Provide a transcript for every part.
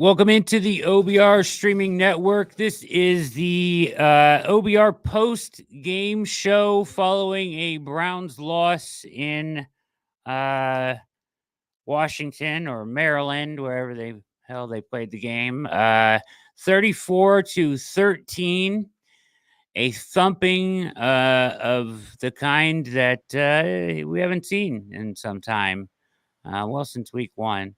Welcome into the OBR streaming network. This is the OBR post-game show following a Browns loss in Washington or Maryland, wherever they played the game. 34-13, a thumping of the kind that we haven't seen in some time. Since week one.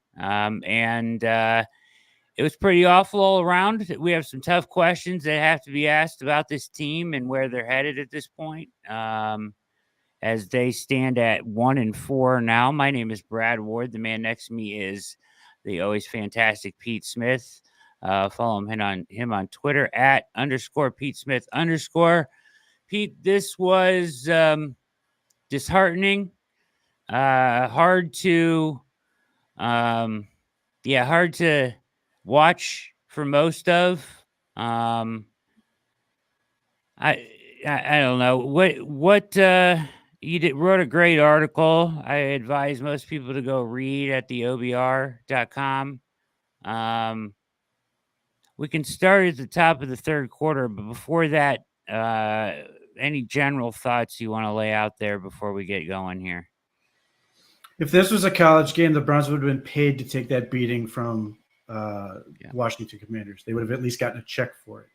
It was pretty awful all around. We have some tough questions that have to be asked about this team and where they're headed at this point, as they stand at 1-4 now. My name is Brad Ward. The man next to me is the always fantastic Pete Smith. Follow him on Twitter at _Pete Smith _. Pete, this was disheartening. Hard to watch for most of. I don't know what you wrote a great article. I advise most people to go read at the OBR.com. We can start at the top of the third quarter, but before that, any general thoughts you want to lay out there before we get going here? If this was a college game, the Browns would have been paid to take that beating from Washington Commanders. They would have at least gotten a check for it.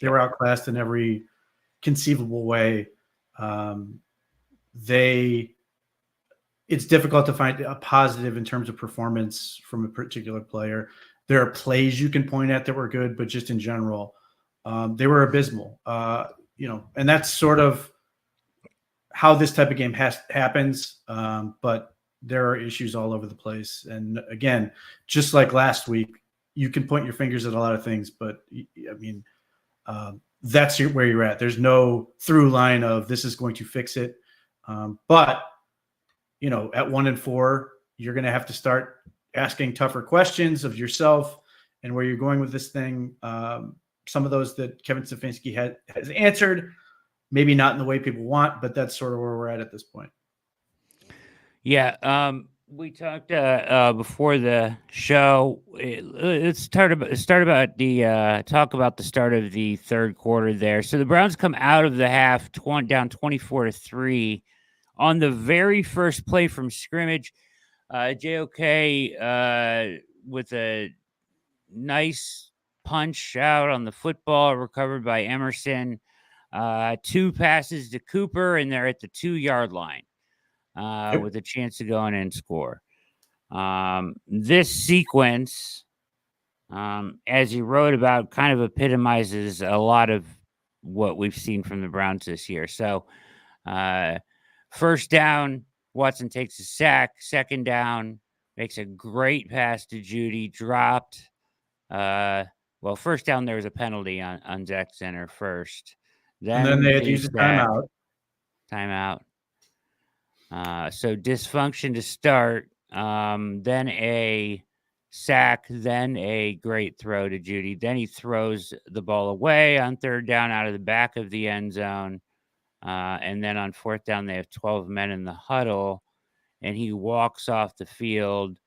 They were outclassed in every conceivable way. It's difficult to find a positive in terms of performance from a particular player. There are plays you can point at that were good, but just in general, they were abysmal. And that's sort of how this type of game happens. But there are issues all over the place. And again, just like last week, you can point your fingers at a lot of things, but I mean, that's where you're at. There's no through line of this is going to fix it. But at 1-4, you're going to have to start asking tougher questions of yourself and where you're going with this thing. Some of those that Kevin Stefanski has answered, maybe not in the way people want, but that's sort of where we're at this point. Yeah, we talked before the show. Let's talk about the start of the third quarter there. So the Browns come out of the half down 24-3 on the very first play from scrimmage. JOK with a nice punch out on the football, recovered by Emerson. 2 passes to Cooper, and they're at the 2-yard line. With a chance to go in and score. This sequence, as you wrote about, kind of epitomizes a lot of what we've seen from the Browns this year. So, first down, Watson takes a sack. Second down, makes a great pass to Judy, dropped. First down, there was a penalty on Zach Center first. Then they had to use a timeout. So dysfunction to start, then a sack, then a great throw to Judy. Then he throws the ball away on third down out of the back of the end zone. And then on fourth down, they have 12 men in the huddle, and he walks off the field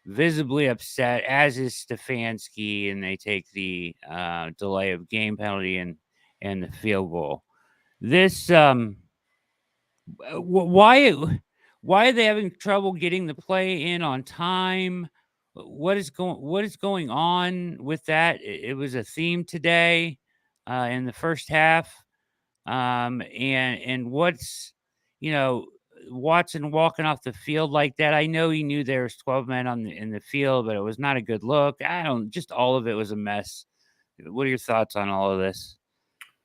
visibly upset, as is Stefanski, and they take the delay of game penalty and the field goal. This why are they having trouble getting the play in on time? What is going on with that? It was a theme today in the first half. And what's, Watson walking off the field like that. I know he knew there was 12 men in the field, but it was not a good look. Just all of it was a mess. What are your thoughts on all of this?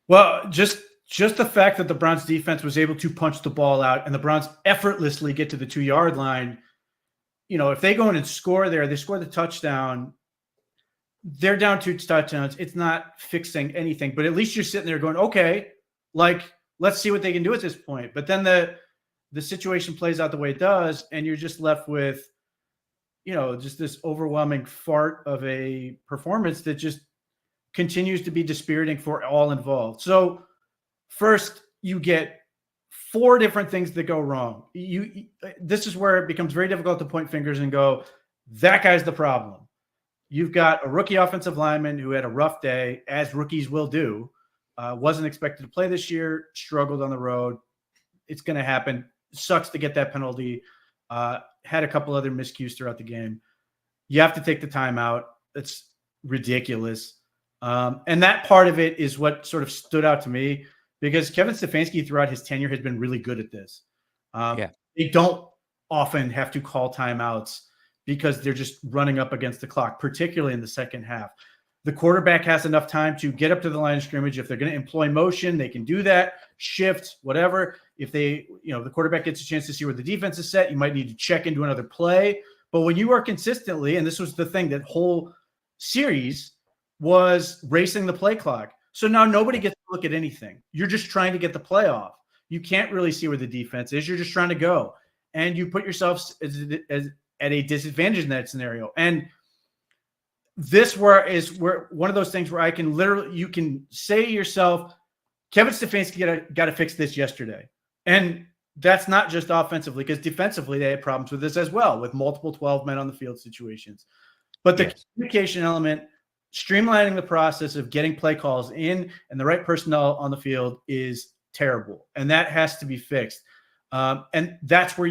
Well, just the fact that the Browns defense was able to punch the ball out and the Browns effortlessly get to the 2-yard line. If they go in and score there, they score the touchdown. They're down 2 touchdowns. It's not fixing anything, but at least you're sitting there going, okay, let's see what they can do at this point. But then the situation plays out the way it does, and you're just left with, just this overwhelming fart of a performance that just continues to be dispiriting for all involved. So first, you get 4 different things that go wrong. This is where it becomes very difficult to point fingers and go, that guy's the problem. you've got a rookie offensive lineman who had a rough day, as rookies will do, wasn't expected to play this year, struggled on the road. It's going to happen. Sucks to get that penalty. Had a couple other miscues throughout the game. You have to take the time out. It's ridiculous. And that part of it is what sort of stood out to me, because Kevin Stefanski throughout his tenure has been really good at this. They don't often have to call timeouts because they're just running up against the clock, particularly in the second half. The quarterback has enough time to get up to the line of scrimmage. If they're going to employ motion, they can do that, shift, whatever. If the quarterback gets a chance to see where the defense is set, you might need to check into another play. But when you are consistently, and this was the thing, that whole series was racing the play clock. So now nobody gets to look at anything. You're just trying to get the play off. You can't really see where the defense is. You're just trying to go. And you put yourself at a disadvantage in that scenario. And this is where one of those things where you can say to yourself, Kevin Stefanski got to fix this yesterday. And that's not just offensively, because defensively they had problems with this as well, with multiple 12 men on the field situations. But the communication element, streamlining the process of getting play calls in and the right personnel on the field is terrible. And that has to be fixed. And that's where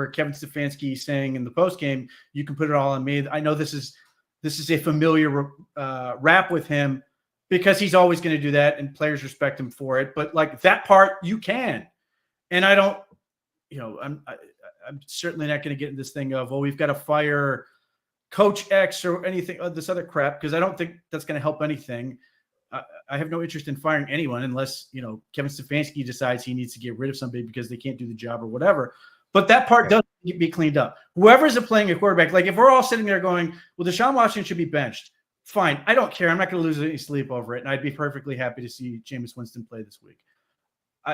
Kevin Stefanski is saying in the postgame, you can put it all on me. I know this is a familiar rap with him, because he's always going to do that and players respect him for it. But like that part, you can. And I don't, I'm certainly not going to get in this thing of, we've got to fire Coach X or anything, this other crap, because I don't think that's going to help anything. I have no interest in firing anyone unless, Kevin Stefanski decides he needs to get rid of somebody because they can't do the job or whatever. But that part does need to be cleaned up. Whoever's playing a quarterback, like if we're all sitting there going, well, Deshaun Watson should be benched, fine. I don't care. I'm not going to lose any sleep over it. And I'd be perfectly happy to see Jameis Winston play this week.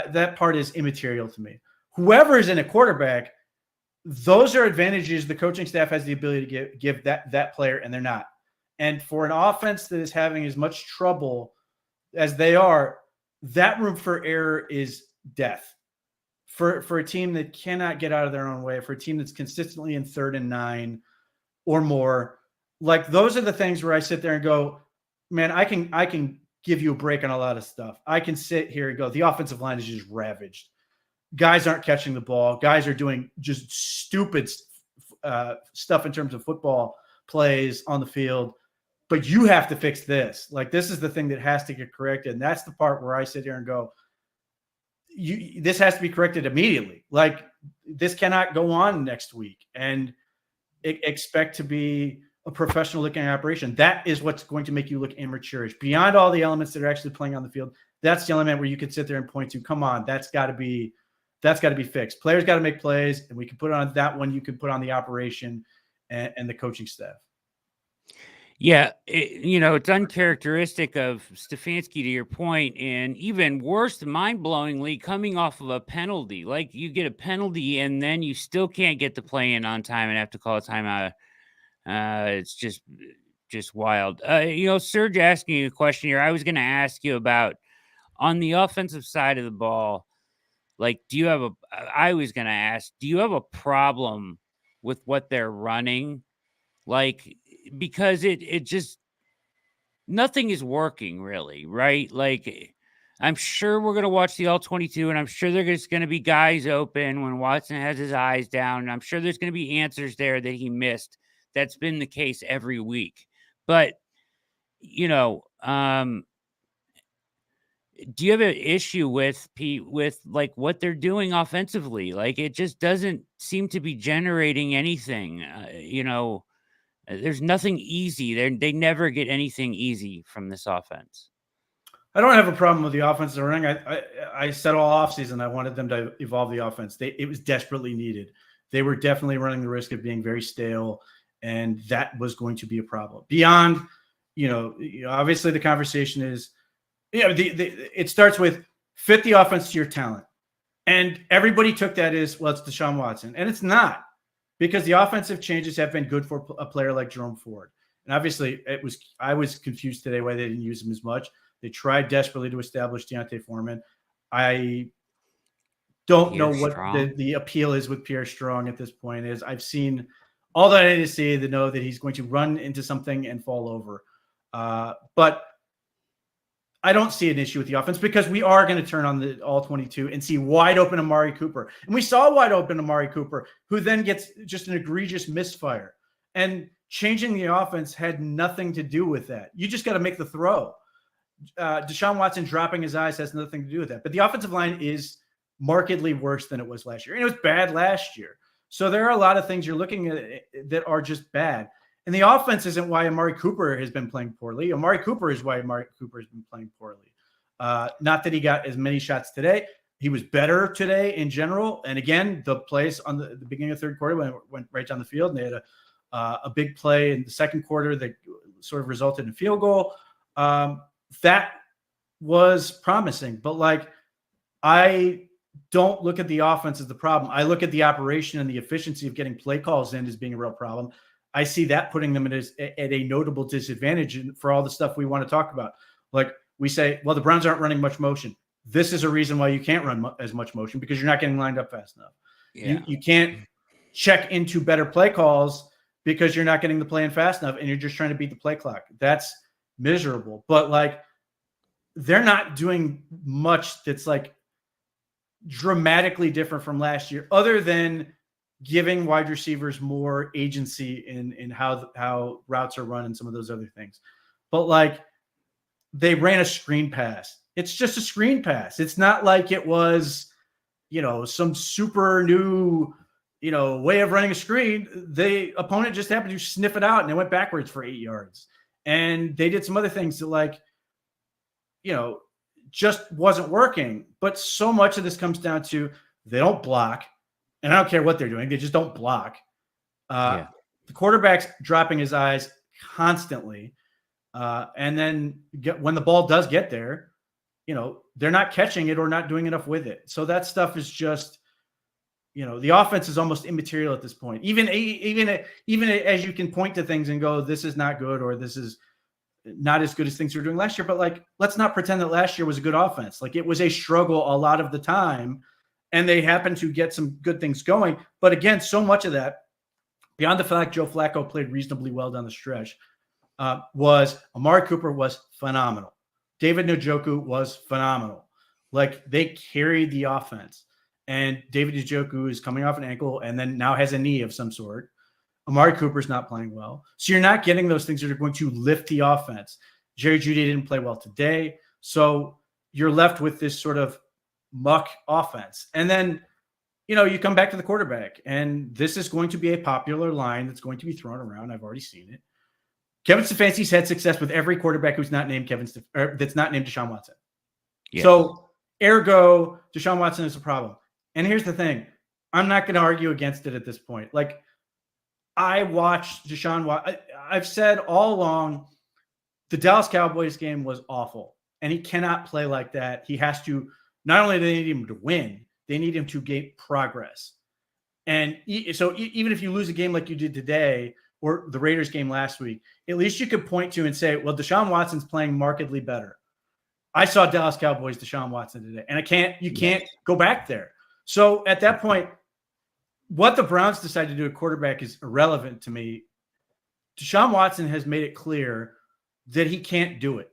That part is immaterial to me. Whoever is in a quarterback, those are advantages the coaching staff has the ability to give that player, and they're not. And for an offense that is having as much trouble as they are, that room for error is death. For a team that cannot get out of their own way, for a team that's consistently in 3rd and 9 or more, like those are the things where I sit there and go, man, I can give you a break on a lot of stuff. I can sit here and go, the offensive line is just ravaged. Guys aren't catching the ball. Guys are doing just stupid stuff in terms of football plays on the field. But you have to fix this. Like, this is the thing that has to get corrected. And that's the part where I sit here and go, this has to be corrected immediately. Like, this cannot go on next week and expect to be a professional looking operation. That is what's going to make you look amateurish. Beyond all the elements that are actually playing on the field, that's the element where you could sit there and point to, come on, that's got to be fixed. Players got to make plays, and we can put on that one. You can put on the operation and the coaching staff. Yeah, it's uncharacteristic of Stefanski, to your point, and even worse, mind-blowingly, coming off of a penalty. Like, you get a penalty, and then you still can't get the play in on time and have to call a timeout. It's just wild. Serge asking you a question here. I was going to ask you about, on the offensive side of the ball, like, do you have a problem with what they're running? Like, because it just, nothing is working really, right? Like, I'm sure we're going to watch the All-22, and I'm sure there's going to be guys open when Watson has his eyes down. And I'm sure there's going to be answers there that he missed. That's been the case every week. But, do you have an issue with like what they're doing offensively? Like, it just doesn't seem to be generating anything. There's nothing easy. They never get anything easy from this offense. I don't have a problem with the offensive running. I said all offseason I wanted them to evolve the offense. It was desperately needed. They were definitely running the risk of being very stale, and that was going to be a problem. Beyond, obviously the conversation is, it starts with fit the offense to your talent. And everybody took that as, well, it's Deshaun Watson. And it's not, because the offensive changes have been good for a player like Jerome Ford. And obviously I was confused today why they didn't use him as much. They tried desperately to establish D'Onta Foreman. I don't know what the appeal is with Pierre Strong at this point. I've seen all that I need to see to know that he's going to run into something and fall over. But I don't see an issue with the offense because we are going to turn on the all 22 and see wide open Amari Cooper. And we saw wide open Amari Cooper, who then gets just an egregious misfire. And changing the offense had nothing to do with that. You just got to make the throw. Deshaun Watson dropping his eyes has nothing to do with that. But the offensive line is markedly worse than it was last year. And it was bad last year. So there are a lot of things you're looking at that are just bad. And the offense isn't why Amari Cooper has been playing poorly. Amari Cooper is why Amari Cooper has been playing poorly. Not that he got as many shots today. He was better today in general. And again, the plays on the beginning of the third quarter went right down the field. And they had a big play in the second quarter that sort of resulted in a field goal. That was promising. But like, I don't look at the offense as the problem. I look at the operation and the efficiency of getting play calls in as being a real problem. I see that putting them at a notable disadvantage for all the stuff we want to talk about. Like we say, well, the Browns aren't running much motion. This is a reason why you can't run as much motion because you're not getting lined up fast enough. Yeah. You can't check into better play calls because you're not getting the play in fast enough and you're just trying to beat the play clock. That's miserable. But like, they're not doing much that's like dramatically different from last year other than giving wide receivers more agency in how routes are run and some of those other things. But like they ran a screen pass. It's just a screen pass. It's not like it was, some super new, way of running a screen. The opponent just happened to sniff it out and it went backwards for 8 yards. And they did some other things that just wasn't working. But so much of this comes down to they don't block. And I don't care what they're doing. They just don't block. The quarterback's dropping his eyes constantly. And then when the ball does get there, they're not catching it or not doing enough with it. So that stuff is just, the offense is almost immaterial at this point. Even as you can point to things and go, this is not good or this is not as good as things we were doing last year. But like, let's not pretend that last year was a good offense. Like it was a struggle a lot of the time. And they happen to get some good things going. But again, so much of that, beyond the fact Joe Flacco played reasonably well down the stretch, was Amari Cooper was phenomenal. David Njoku was phenomenal. Like they carried the offense. And David Njoku is coming off an ankle and then now has a knee of some sort. Amari Cooper's not playing well. So you're not getting those things that are going to lift the offense. Jerry Jeudy didn't play well today. So you're left with this sort of muck offense. And then, you come back to the quarterback and this is going to be a popular line that's going to be thrown around. I've already seen it. Kevin Stefanski's had success with every quarterback who's not named that's not named Deshaun Watson. Yes. So ergo Deshaun Watson is a problem. And here's the thing. I'm not going to argue against it at this point. Like I watched Deshaun Watson. I've said all along the Dallas Cowboys game was awful and he cannot play like that. He has to, not only do they need him to win, they need him to gain progress. And so even if you lose a game like you did today or the Raiders game last week, at least you could point to and say, well, Deshaun Watson's playing markedly better. I saw Dallas Cowboys Deshaun Watson today, and you can't go back there. So at that point, what the Browns decide to do at quarterback is irrelevant to me. Deshaun Watson has made it clear that he can't do it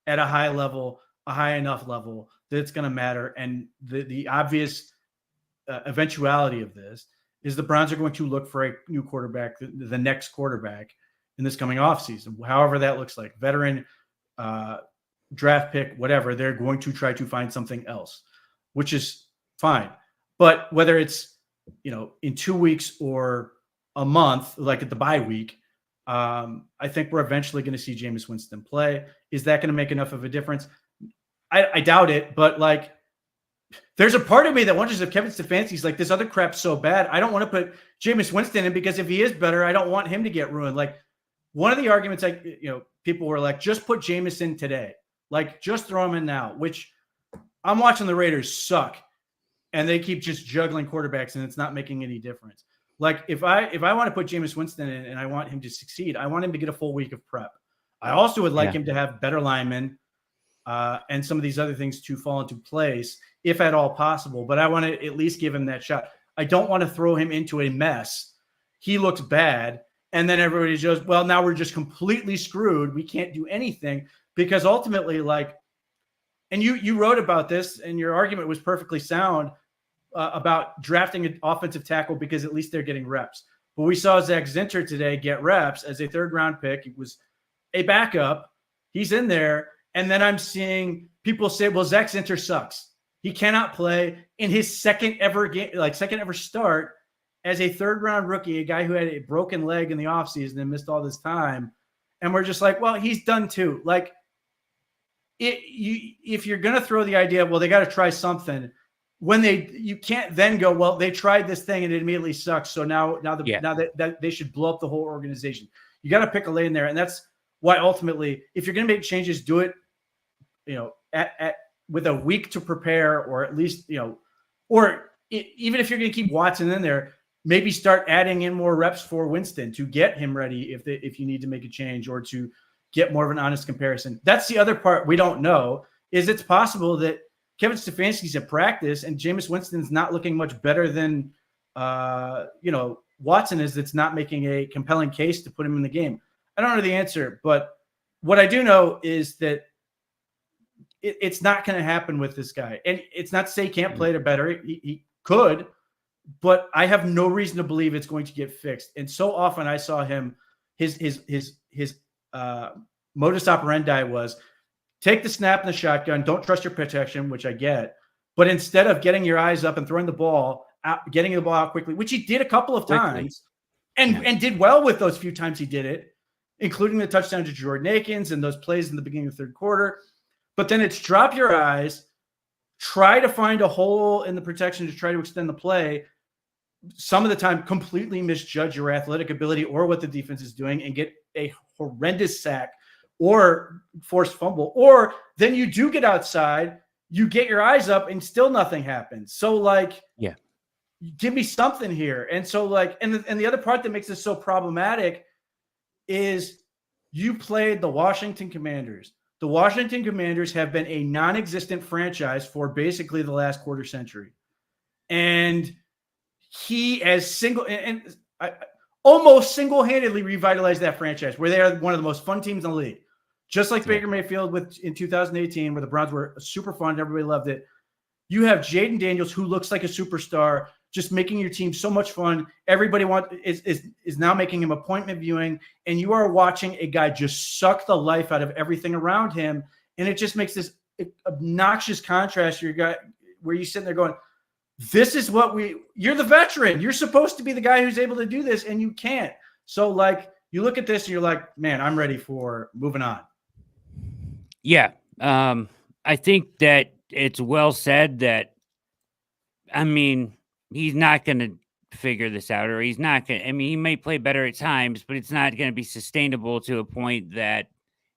at a high level, a high enough level that it's going to matter. And the obvious eventuality of this is the Browns are going to look for a new quarterback, the next quarterback in this coming offseason, however that looks like. Veteran, draft pick, whatever, they're going to try to find something else, which is fine. But whether it's, in 2 weeks or a month, like at the bye week, I think we're eventually going to see Jameis Winston play. Is that going to make enough of a difference? I doubt it, but like, there's a part of me that wonders if Kevin Stefanski's like, this other crap's so bad, I don't want to put Jameis Winston in because if he is better, I don't want him to get ruined. Like one of the arguments, people were like, just put Jameis in today. Like just throw him in now, which I'm watching the Raiders suck and they keep just juggling quarterbacks and it's not making any difference. Like if I want to put Jameis Winston in and I want him to succeed, I want him to get a full week of prep. I also would like him to have better linemen and some of these other things to fall into place if at all possible. But I want to at least give him that shot. I don't want to throw him into a mess. he looks bad. And then everybody goes, well, now we're just completely screwed. We can't do anything because ultimately, like, and you wrote about this and your argument was perfectly sound about drafting an offensive tackle because at least they're getting reps. But we saw Zach Zinter today get reps as a 3rd round pick. It was a backup. He's in there. And then I'm seeing people say, well, Zach Zinter sucks. He cannot play in his second ever game, like second ever start as a 3rd round rookie, a guy who had a broken leg in the offseason and missed all this time. And we're just like, well, he's done too. Like, if you're going to throw the idea, well, they got to try something. You can't then go, well, they tried this thing and it immediately sucks. So now that they should blow up the whole organization. You got to pick a lane there. And that's why ultimately, if you're going to make changes, do it, with a week to prepare, or at least, even if you're going to keep Watson in there, maybe start adding in more reps for Winston to get him ready if you need to make a change or to get more of an honest comparison. That's the other part we don't know, is it's possible that Kevin Stefanski's at practice and Jameis Winston's not looking much better than Watson is. That's not making a compelling case to put him in the game. I don't know the answer, but what I do know is that it's not going to happen with this guy. And it's not to say he can't play it better. He could, but I have no reason to believe it's going to get fixed. And so often I saw him, his modus operandi was take the snap in the shotgun, don't trust your protection, which I get, but instead of getting your eyes up and throwing the ball out, getting the ball out quickly, which he did a couple of times and did well with those few times he did it, including the touchdown to Jordan Akins and those plays in the beginning of the 3rd quarter. But then it's drop your eyes, try to find a hole in the protection to try to extend the play. Some of the time, completely misjudge your athletic ability or what the defense is doing and get a horrendous sack or forced fumble. Or then you do get outside, you get your eyes up and still nothing happens. So give me something here. And so and the other part that makes this so problematic is you played the Washington Commanders. The Washington Commanders have been a non-existent franchise for basically the last quarter century. And he has almost single-handedly revitalized that franchise where they are one of the most fun teams in the league. Just like Baker Mayfield in 2018, where the Browns were super fun. Everybody loved it. You have Jaden Daniels, who looks like a superstar, just making your team so much fun. Everybody is now making him appointment viewing, and you are watching a guy just suck the life out of everything around him. And it just makes this obnoxious contrast where you're sitting there going, this is you're the veteran. You're supposed to be the guy who's able to do this, and you can't. So you look at this and you're like, man, I'm ready for moving on. Yeah. I think that it's well said that, he's not going to figure this out, or he's not going to, he may play better at times, but it's not going to be sustainable to a point that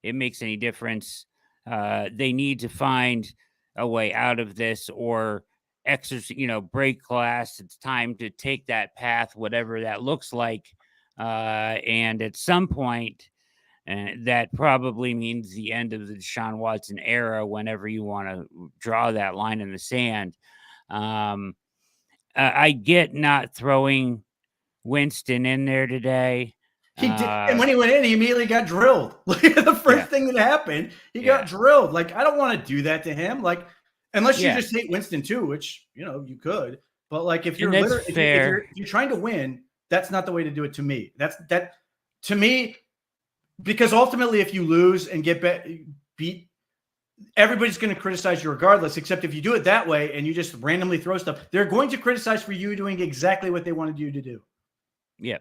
it makes any difference. They need to find a way out of this or break glass. It's time to take that path, whatever that looks like. And at some point, that probably means the end of the Deshaun Watson era, whenever you want to draw that line in the sand. I get not throwing Winston in there today. He did, and when he went in, he immediately got drilled. Look at the first thing that happened. He got drilled. I don't want to do that to him. Unless you just hate Winston too, which you could. But if you're if you're trying to win, that's not the way to do it. To me, to me, because ultimately, if you lose and get beat, everybody's going to criticize you regardless, except if you do it that way and you just randomly throw stuff, they're going to criticize for you doing exactly what they wanted you to do. Yeah.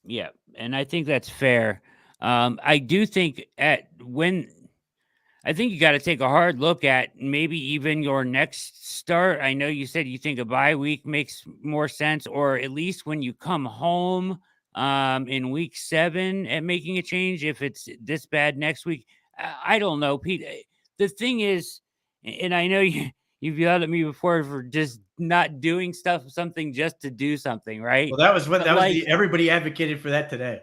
Yeah. And I think that's fair. I do think I think you got to take a hard look at maybe even your next start. I know you said you think a bye week makes more sense, or at least when you come home in week 7 at making a change, if it's this bad next week. I don't know, Pete. The thing is, and I know you've yelled at me before for just not doing something just to do something, right? Well, everybody advocated for that today.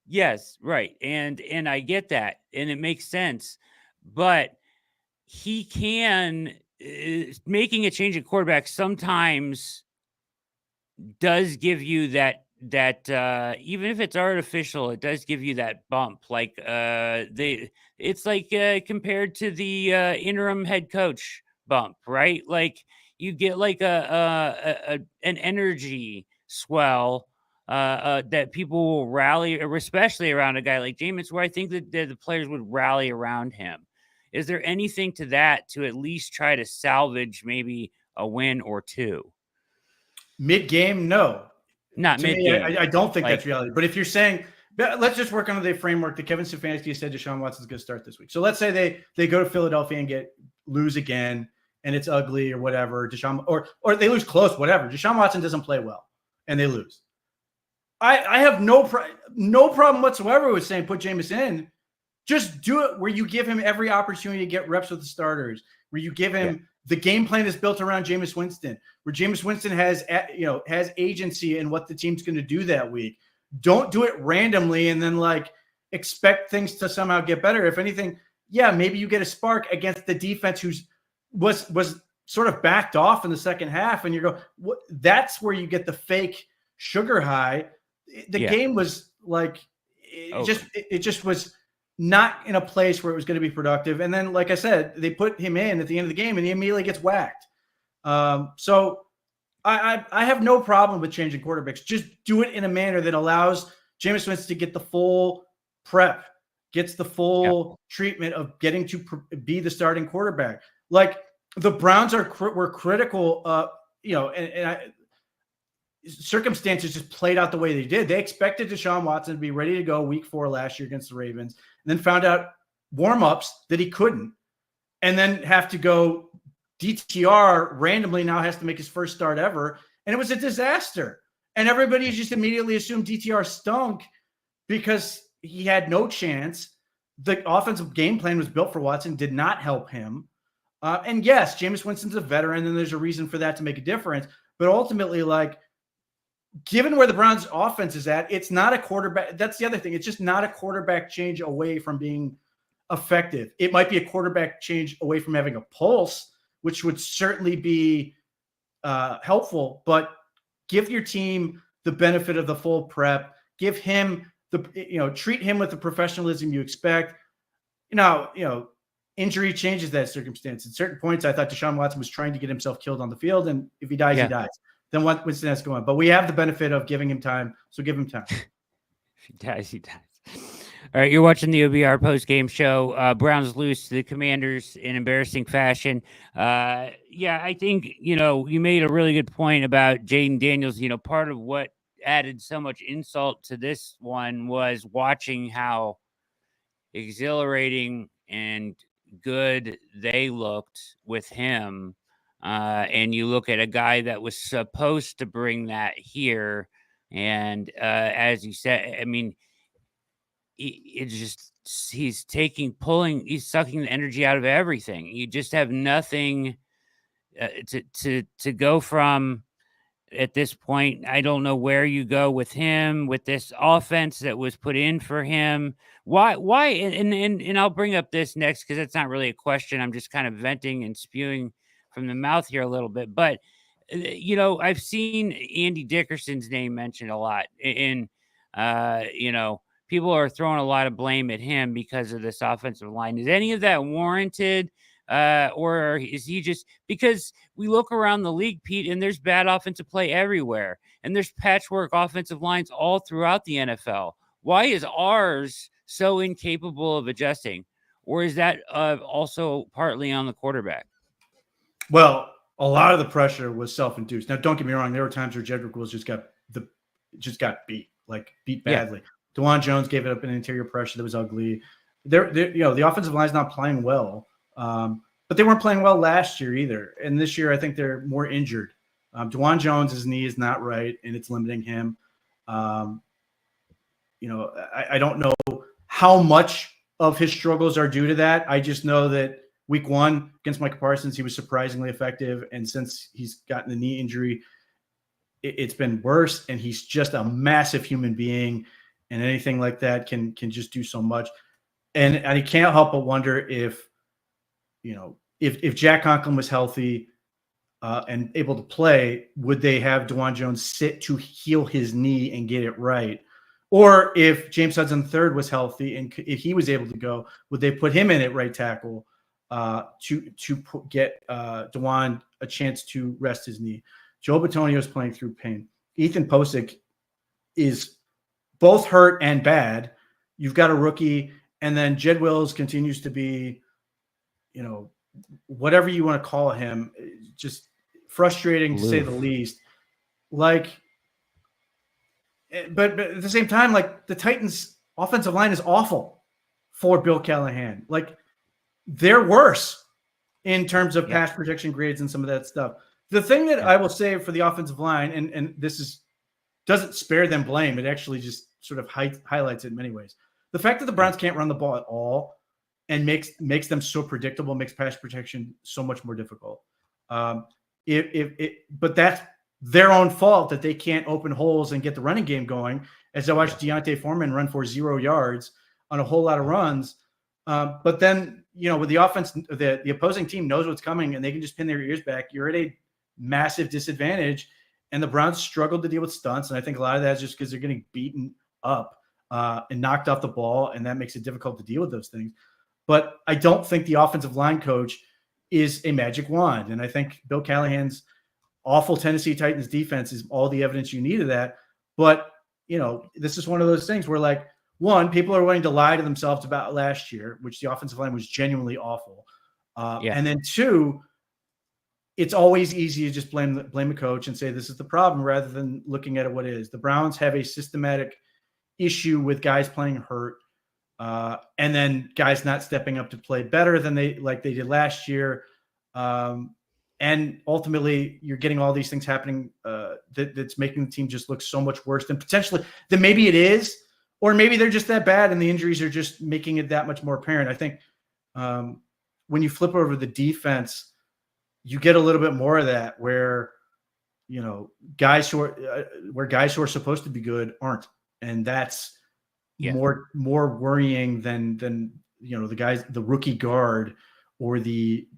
Yes, right. And I get that, and it makes sense, but he can making a change at quarterback sometimes does give you that that even if it's artificial, it does give you that bump. Like it's like compared to the interim head coach bump, right? Like you get like an energy swell that people will rally, or especially around a guy like Jameis, where I think that the players would rally around him. Is there anything to that to at least try to salvage maybe a win or two? Mid-game, no. Not To me, mid-game. I don't think that's Like, reality. But if you're saying, let's just work under the framework that Kevin Stefanski said Deshaun Watson's going to start this week. So let's say they go to Philadelphia and lose again, and it's ugly or whatever. Deshaun or they lose close, whatever. Deshaun Watson doesn't play well, and they lose. I have no problem whatsoever with saying put Jameis in. Just do it where you give him every opportunity to get reps with the starters, where you give him the game plan is built around Jameis Winston, where Jameis Winston has agency in what the team's going to do that week. Don't do it randomly and then like expect things to somehow get better. If anything, maybe you get a spark against the defense was sort of backed off in the second half, and you go, what? That's where you get the fake sugar high. The game was like it just was not in a place where it was going to be productive. And then, like I said, they put him in at the end of the game and he immediately gets whacked. So I have no problem with changing quarterbacks. Just do it in a manner that allows Jameis Winston to get the full prep, gets the full treatment of getting to be the starting quarterback. Like the Browns were critical, circumstances just played out the way they did. They expected Deshaun Watson to be ready to go week 4 last year against the Ravens, and then found out warm-ups that he couldn't, and then have to go DTR randomly now has to make his first start ever. And it was a disaster. And everybody just immediately assumed DTR stunk because he had no chance. The offensive game plan was built for Watson, did not help him. And yes, Jameis Winston's a veteran, and there's a reason for that to make a difference. But ultimately, like, given where the Browns offense is at, it's not a quarterback. That's the other thing. It's just not a quarterback change away from being effective. It might be a quarterback change away from having a pulse, which would certainly be helpful, but give your team the benefit of the full prep. Give him treat him with the professionalism you expect. Injury changes that circumstance. At certain points, I thought Deshaun Watson was trying to get himself killed on the field, and if he dies, he dies. Then Winston has to go on. But we have the benefit of giving him time, so give him time. If he dies, he dies. All right, you're watching the OBR post-game show. Browns lose to the Commanders in embarrassing fashion. I think, you made a really good point about Jaden Daniels. Part of what added so much insult to this one was watching how exhilarating and good they looked with him. And you look at a guy that was supposed to bring that here. And as you said, I mean, he's sucking the energy out of everything. You just have nothing to go from at this point. I don't know where you go with him, with this offense that was put in for him. Why? And I'll bring up this next because it's not really a question. I'm just kind of venting and spewing from the mouth here a little bit. But, I've seen Andy Dickerson's name mentioned a lot. People are throwing a lot of blame at him because of this offensive line. Is any of that warranted? Or is he just because we look around the league, Pete, and there's bad offensive play everywhere, and there's patchwork offensive lines all throughout the NFL. Why is ours so incapable of adjusting? Or is that also partly on the quarterback? Well, a lot of the pressure was self-induced. Now, don't get me wrong. There were times where Jedrick Wills just got beat badly. Yeah. DeJuan Jones gave it up an interior pressure that was ugly. The offensive line is not playing well. But they weren't playing well last year either. And this year, I think they're more injured. DeJuan Jones' knee is not right, and it's limiting him. I don't know how much of his struggles are due to that. I just know that week 1 against Micah Parsons, he was surprisingly effective. And since he's gotten the knee injury, it's been worse. And he's just a massive human being. And anything like that can just do so much. And I can't help but wonder if Jack Conklin was healthy, and able to play, would they have DeJuan Jones sit to heal his knee and get it right? Or if James Hudson III was healthy and if he was able to go, would they put him in at right tackle to get DeJuan a chance to rest his knee? Joe Bitonio is playing through pain. Ethan Posick is both hurt and bad. You've got a rookie, and then Jed Wills continues to be, whatever you want to call him, just frustrating to say the least. But at the same time, like, the Titans' offensive line is awful for Bill Callahan. Like, they're worse in terms of pass protection grades and some of that stuff. The thing that I will say for the offensive line, and this doesn't spare them blame, it actually just sort of highlights it in many ways. The fact that the Browns can't run the ball at all and makes them so predictable, makes pass protection so much more difficult. But that's their own fault that they can't open holes and get the running game going. As I watched Deontay Foreman run for 0 yards on a whole lot of runs. But then, with the offense, the opposing team knows what's coming and they can just pin their ears back. You're at a massive disadvantage. And the Browns struggled to deal with stunts. And I think a lot of that is just because they're getting beaten up and knocked off the ball. And that makes it difficult to deal with those things. But I don't think the offensive line coach is a magic wand. And I think Bill Callahan's awful Tennessee Titans defense is all the evidence you need of that. But, this is one of those things where, like, one, people are willing to lie to themselves about last year, which the offensive line was genuinely awful. And then two, it's always easy to just blame the coach and say this is the problem rather than looking at it what it is. The Browns have a systematic issue with guys playing hurt and then guys not stepping up to play better than they did last year. And ultimately, you're getting all these things happening that's making the team just look so much worse than maybe it is, or maybe they're just that bad and the injuries are just making it that much more apparent. I think when you flip over the defense, you get a little bit more of that where, guys who are supposed to be good aren't. And that's more worrying than the rookie guard or the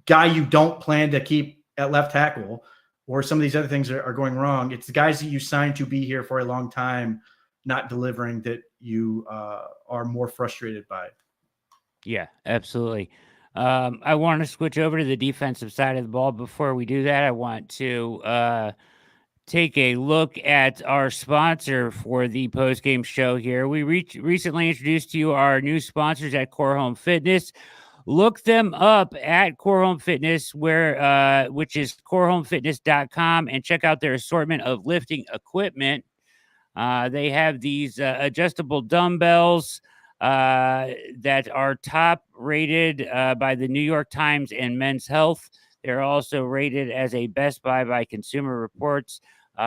guy you don't plan to keep at left tackle, or some of these other things are going wrong. It's the guys that you signed to be here for a long time, not delivering, that you are more frustrated by. Yeah, absolutely. I want to switch over to the defensive side of the ball. Before we do that, I want to take a look at our sponsor for the post-game show here. We recently introduced to you our new sponsors at Core Home Fitness. Look them up at Core Home Fitness, which is corehomefitness.com, and check out their assortment of lifting equipment. They have these adjustable dumbbells that are top rated by the New York Times and Men's Health. They're also rated as a Best Buy by Consumer Reports.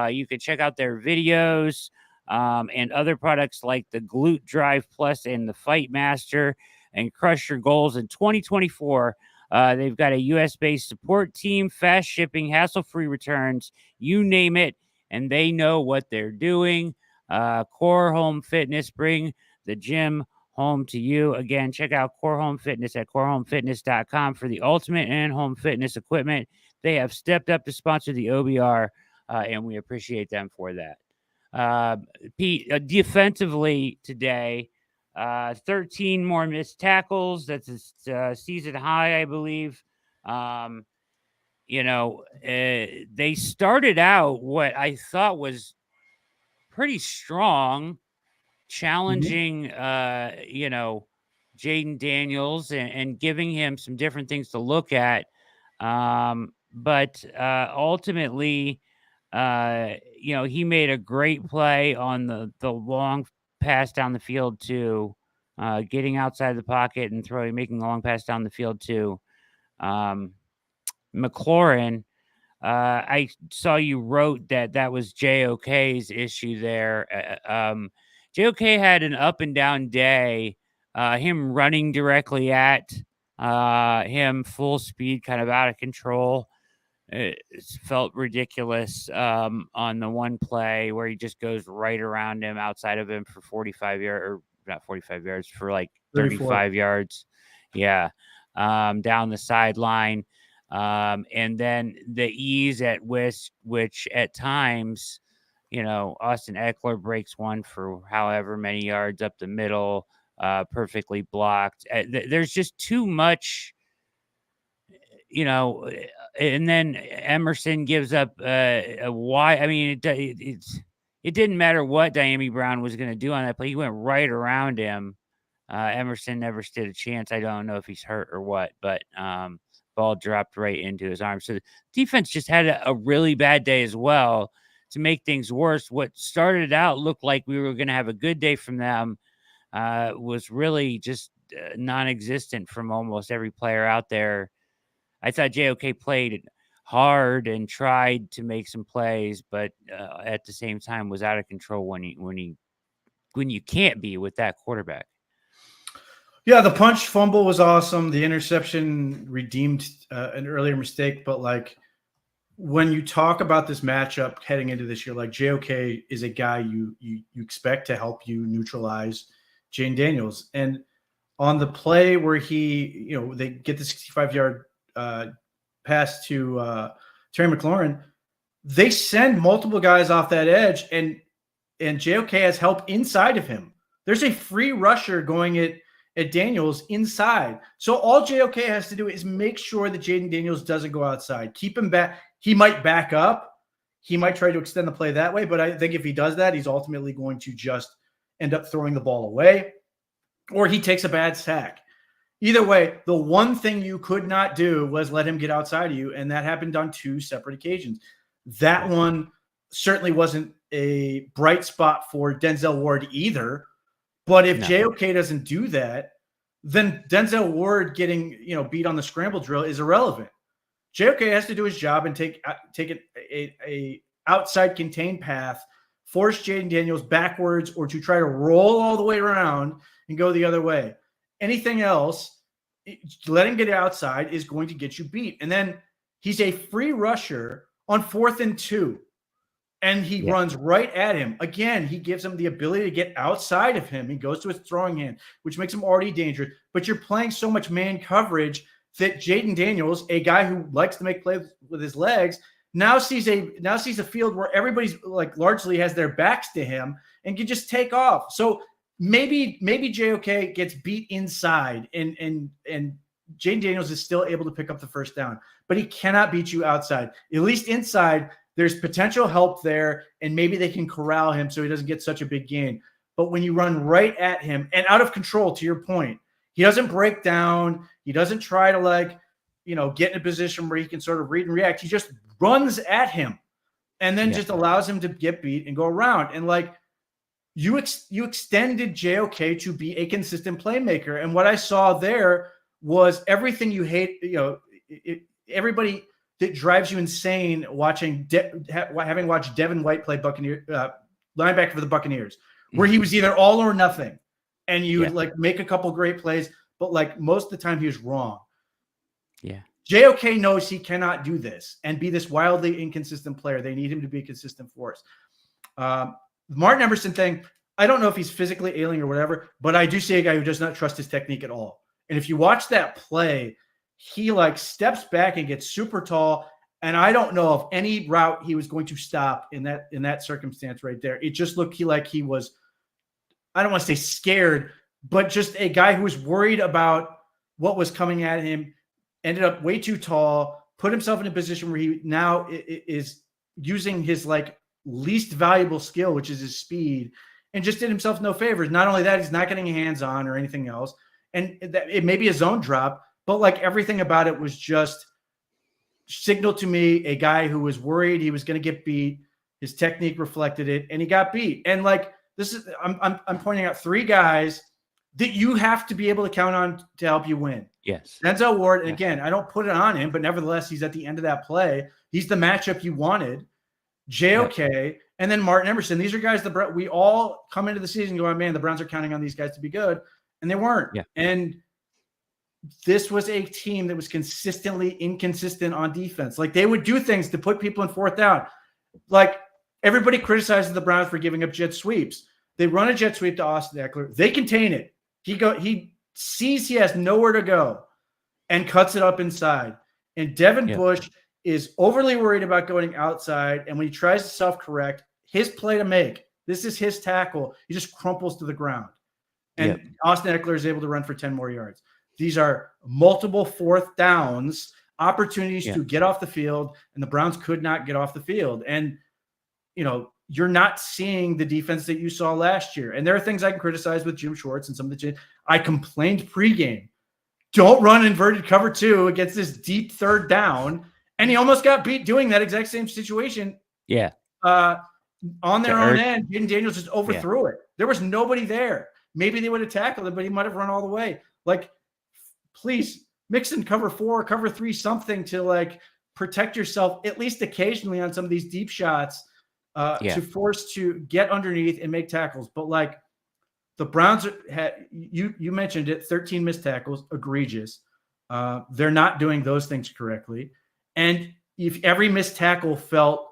You can check out their videos and other products like the Glute Drive Plus and the Fight Master, and crush your goals in 2024. They've got a US-based support team, fast shipping, hassle-free returns, you name it, and they know what they're doing. Core Home Fitness, bring the gym home to you. Again, check out Core Home Fitness at corehomefitness.com for the ultimate in-home fitness equipment. They have stepped up to sponsor the OBR, and we appreciate them for that. Pete, defensively today, 13 more missed tackles. That's a season high, I believe. They started out what I thought was pretty strong, challenging, Jaden Daniels and giving him some different things to look at. But ultimately, he made a great play on the long pass down the field to getting outside the pocket and making a long pass down the field to McLaurin. I saw you wrote that was JOK's issue there. JOK had an up and down day. Him running directly at him full speed, kind of out of control. It felt ridiculous on the one play where he just goes right around him, outside of him for 45 yards, or not 45 yards, for like 35 yards. Yeah. Down the sideline. And then the ease at which at times, Austin Eckler breaks one for however many yards up the middle, perfectly blocked. There's just too much, and then Emerson gives up a wide. I mean, it didn't matter what Diami Brown was going to do on that play. He went right around him. Emerson never stood a chance. I don't know if he's hurt or what, but ball dropped right into his arm. So the defense just had a really bad day as well. To make things worse, what started out looked like we were going to have a good day from them was really just non-existent from almost every player out there. I thought JOK played hard and tried to make some plays, but at the same time was out of control when you can't be with that quarterback. Yeah, the punch fumble was awesome. The interception redeemed an earlier mistake, but like when you talk about this matchup heading into this year, like JOK is a guy you expect to help you neutralize Jane Daniels. And on the play where they get the 65-yard pass to Terry McLaurin, they send multiple guys off that edge, and JOK has help inside of him. There's a free rusher going at Daniels inside. So all JOK has to do is make sure that Jaden Daniels doesn't go outside. Keep him back. He might back up. He might try to extend the play that way, but I think if he does that, he's ultimately going to just end up throwing the ball away, or he takes a bad sack. Either way, the one thing you could not do was let him get outside of you, and that happened on 2 separate occasions. That one certainly wasn't a bright spot for Denzel Ward either. But if JOK doesn't do that, then Denzel Ward getting beat on the scramble drill is irrelevant. JOK has to do his job and take a outside contained path, force Jaden Daniels backwards, or to try to roll all the way around and go the other way. Anything else, let him get outside is going to get you beat. And then he's a free rusher on 4th and 2. And he runs right at him. Again, he gives him the ability to get outside of him. He goes to his throwing hand, which makes him already dangerous. But you're playing so much man coverage that Jaden Daniels, a guy who likes to make plays with his legs, now sees a field where everybody's like largely has their backs to him and can just take off. So maybe JOK gets beat inside and Jaden Daniels is still able to pick up the first down, but he cannot beat you outside. At least inside, there's potential help there, and maybe they can corral him so he doesn't get such a big gain. But when you run right at him and out of control, to your point, he doesn't break down. He doesn't try to get in a position where he can sort of read and react. He just runs at him and then just allows him to get beat and go around. And you extended JOK to be a consistent playmaker. And what I saw there was everything you hate, everybody that drives you insane watching, having watched Devin White play linebacker for the Buccaneers, where he was either all or nothing. And you would make a couple great plays, but most of the time he was wrong. Yeah. JOK knows he cannot do this and be this wildly inconsistent player. They need him to be a consistent force. The Martin Emerson thing, I don't know if he's physically ailing or whatever, but I do see a guy who does not trust his technique at all. And if you watch that play, he steps back and gets super tall. And I don't know of any route he was going to stop in that circumstance right there. It just looked like he was, I don't want to say scared, but just a guy who was worried about what was coming at him, ended up way too tall, put himself in a position where he now is using his least valuable skill, which is his speed, and just did himself no favors. Not only that, he's not getting hands on or anything else. And it may be a zone drop, but everything about it was just signaled to me a guy who was worried he was going to get beat. His technique reflected it, and he got beat. And this is, I'm pointing out 3 guys that you have to be able to count on to help you win. Yes. Denzel Ward, and again, I don't put it on him, but nevertheless, he's at the end of that play. He's the matchup you wanted. JOK, and then Martin Emerson. These are guys that we all come into the season going, man, the Browns are counting on these guys to be good, and they weren't. Yeah. And this was a team that was consistently inconsistent on defense. They would do things to put people in 4th down. Everybody criticizes the Browns for giving up jet sweeps. They run a jet sweep to Austin Eckler. They contain it. He sees he has nowhere to go and cuts it up inside. And Devin Yep. Bush is overly worried about going outside. And when he tries to self-correct, his play to make, this is his tackle, he just crumples to the ground. And Yep. Austin Eckler is able to run for 10 more yards. These are multiple fourth downs, opportunities Yep. to get off the field, and the Browns could not get off the field. And, you know, you're not seeing the defense that you saw last year. And there are things I can criticize with Jim Schwartz and some of the I complained pregame. Don't run inverted cover 2 against this deep third down. And he almost got beat doing that exact same situation. Yeah. On their own end, Jaden Daniels just overthrew it. There was nobody there. Maybe they would have tackled him, but he might have run all the way. Like, please mix in cover 4, cover 3, something to like protect yourself at least occasionally on some of these deep shots to force to get underneath and make tackles. But like the Browns had, you mentioned it, 13 missed tackles, egregious. They're not doing those things correctly. And if every missed tackle felt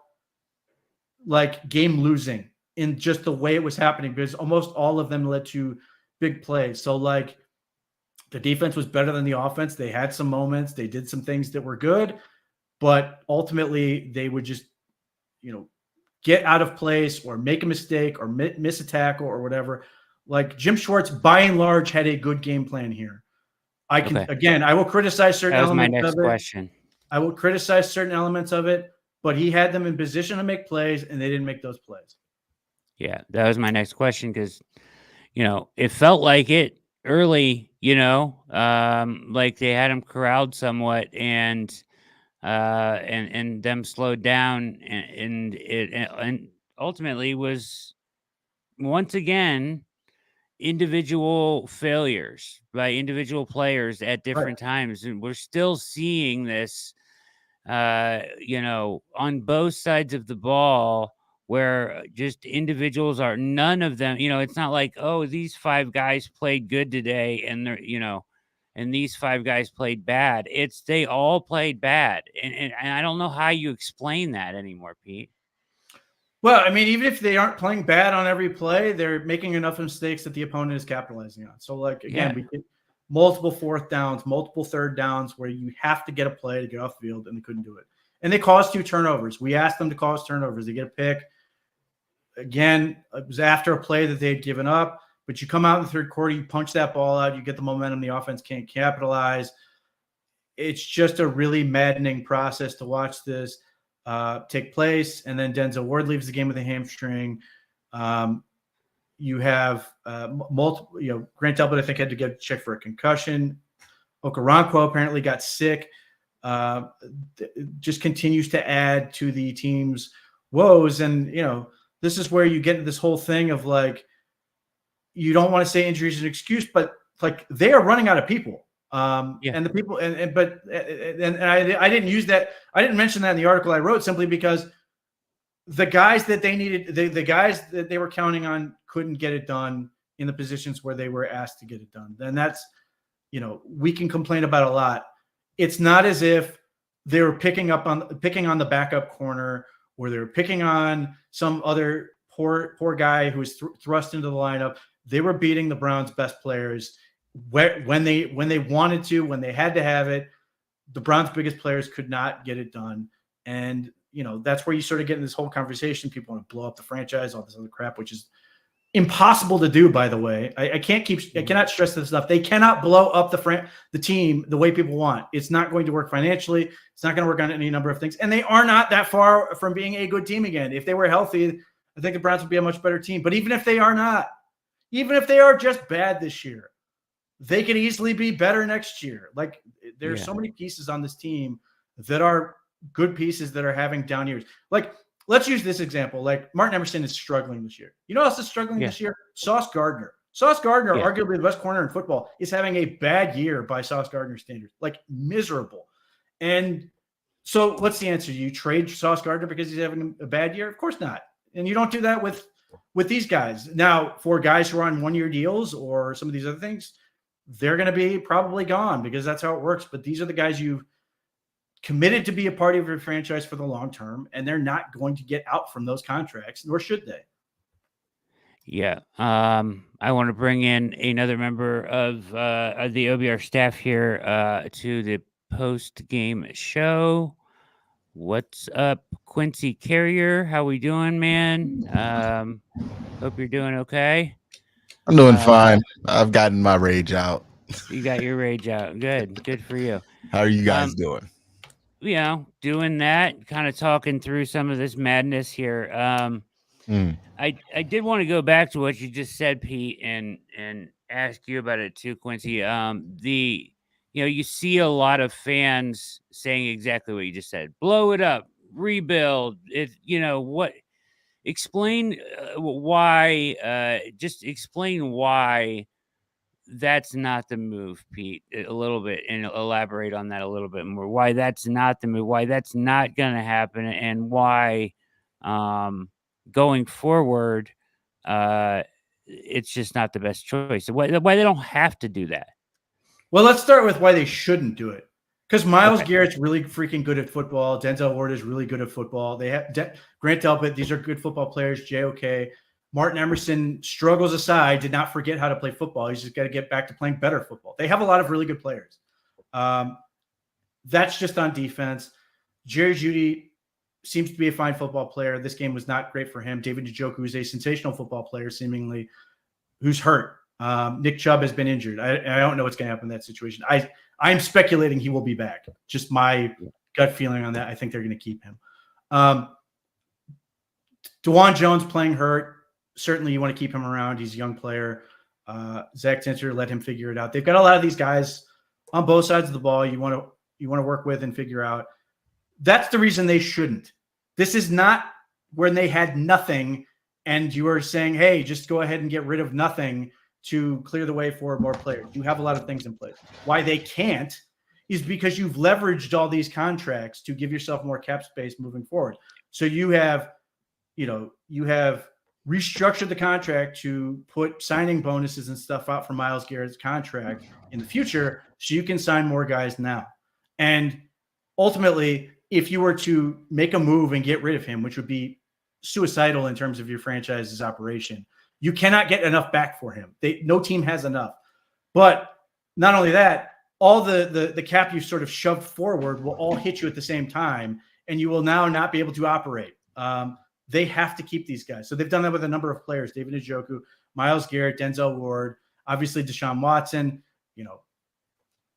like game losing in just the way it was happening, because almost all of them led to big plays. So like the defense was better than the offense. They had some moments. They did some things that were good, but ultimately they would just, you know, get out of place or make a mistake or miss a tackle or whatever. Like Jim Schwartz, by and large, had a good game plan here. I can, again, I will criticize certain elements of it. That was my next question. I will criticize certain elements of it, but he had them in position to make plays, and they didn't make those plays. Yeah, that was my next question because, you know, it felt like it early, you know, like they had him corralled somewhat and them slowed down and ultimately was once again individual failures by individual players at different times. And we're still seeing this, you know, on both sides of the ball where just individuals are none of them, you know, it's not like, oh, these 5 guys played good today and they're, you know, and these 5 guys played bad. It's they all played bad. And I don't know how you explain that anymore, Pete. Well, I mean, even if they aren't playing bad on every play, they're making enough mistakes that the opponent is capitalizing on. So, like, again, we get multiple fourth downs, multiple third downs where you have to get a play to get off the field, and they couldn't do it. And they caused 2 turnovers. We asked them to cause turnovers. They get a pick. Again, it was after a play that they had given up, but you come out in the third quarter, you punch that ball out, you get the momentum, the offense can't capitalize. It's just a really maddening process to watch this take place. And then Denzel Ward leaves the game with a hamstring. You have multiple, you know, Grant Delpit, I think, had to get checked for a concussion. Okoronkwo apparently got sick. Just continues to add to the team's woes. And, you know, this is where you get into this whole thing of like, you don't want to say injuries is an excuse, but like they are running out of people. And the people, and I didn't use that. I didn't mention that in the article I wrote simply because the guys that they needed, the guys that they were counting on couldn't get it done in the positions where they were asked to get it done. And that's, you know, we can complain about a lot. It's not as if they were picking on the backup corner or they were picking on some other poor guy who was thrust into the lineup. They were beating the Browns' best players when they wanted to, when they had to have it. The Browns' biggest players could not get it done. And, you know, that's where you sort of get in this whole conversation. People want to blow up the franchise, all this other crap, which is impossible to do, by the way. I cannot stress this enough. They cannot blow up the team the way people want. It's not going to work financially. It's not going to work on any number of things. And they are not that far from being a good team again. If they were healthy, I think the Browns would be a much better team. But even if they are not, even if they are just bad this year, they could easily be better next year. Like there are so many pieces on this team that are good pieces that are having down years. Like, let's use this example. Like Martin Emerson is struggling this year. You know who else is struggling this year? Sauce Gardner. Sauce Gardner, arguably the best corner in football, is having a bad year by Sauce Gardner standards, like miserable. And so what's the answer? You trade Sauce Gardner because he's having a bad year? Of course not. And you don't do that with these guys. Now, for guys who are on 1-year deals or some of these other things, they're going to be probably gone because that's how it works. But these are the guys you've committed to be a part of your franchise for the long term, and they're not going to get out from those contracts, nor should they. Yeah. I want to bring in another member of the OBR staff here to the post-game show. What's up, Quincy Carrier? How we doing, man? Hope you're doing okay. I'm doing fine. I've gotten my rage out. You got your rage out. Good for you. How are you guys doing? You know, doing that, kind of talking through some of this madness here. I did want to go back to what you just said, Pete, and ask you about it too, Quincy. You see a lot of fans saying exactly what you just said. Blow it up, rebuild. What? Explain why. Just explain why that's not the move, Pete, a little bit, and elaborate on that a little bit more. Why that's not the move, why that's not going to happen, and why going forward, it's just not the best choice. Why they don't have to do that. Well, let's start with why they shouldn't do it. Because Myles Garrett's really freaking good at football. Denzel Ward is really good at football. They have Grant Delpit. These are good football players. JOK. Martin Emerson, struggles aside, did not forget how to play football. He's just got to get back to playing better football. They have a lot of really good players. That's just on defense. Jerry Jeudy seems to be a fine football player. This game was not great for him. David Njoku is a sensational football player, seemingly, who's hurt. Nick Chubb has been injured. I don't know what's going to happen in that situation. I'm speculating he will be back. Just my gut feeling on that. I think they're going to keep him. DeJuan Jones playing hurt. Certainly you want to keep him around. He's a young player. Zach Tinter, let him figure it out. They've got a lot of these guys on both sides of the ball you want to work with and figure out. That's the reason they shouldn't. This is not when they had nothing and you are saying, hey, just go ahead and get rid of nothing to clear the way for more players. You have a lot of things in place. Why they can't is because you've leveraged all these contracts to give yourself more cap space moving forward. So you have restructured the contract to put signing bonuses and stuff out for Myles Garrett's contract in the future so you can sign more guys now. And ultimately, if you were to make a move and get rid of him, which would be suicidal in terms of your franchise's operation, you cannot get enough back for him. No team has enough. But not only that, all the cap you sort of shoved forward will all hit you at the same time, and you will now not be able to operate. They have to keep these guys. So they've done that with a number of players: David Njoku, Myles Garrett, Denzel Ward, obviously Deshaun Watson.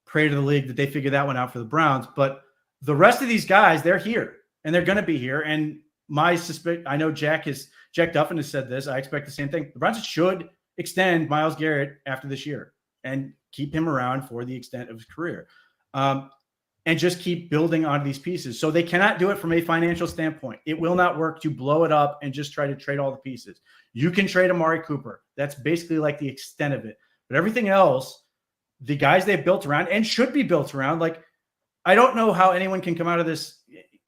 Pray to the league that they figure that one out for the Browns. But the rest of these guys, they're here, and they're going to be here. And I know Jack Duffin has said this. I expect the same thing. The Browns should extend Myles Garrett after this year and keep him around for the extent of his career. And just keep building on these pieces. So they cannot do it from a financial standpoint. It will not work to blow it up and just try to trade all the pieces. You can trade Amari Cooper. That's basically like the extent of it. But everything else, the guys they've built around and should be built around, like, I don't know how anyone can come out of this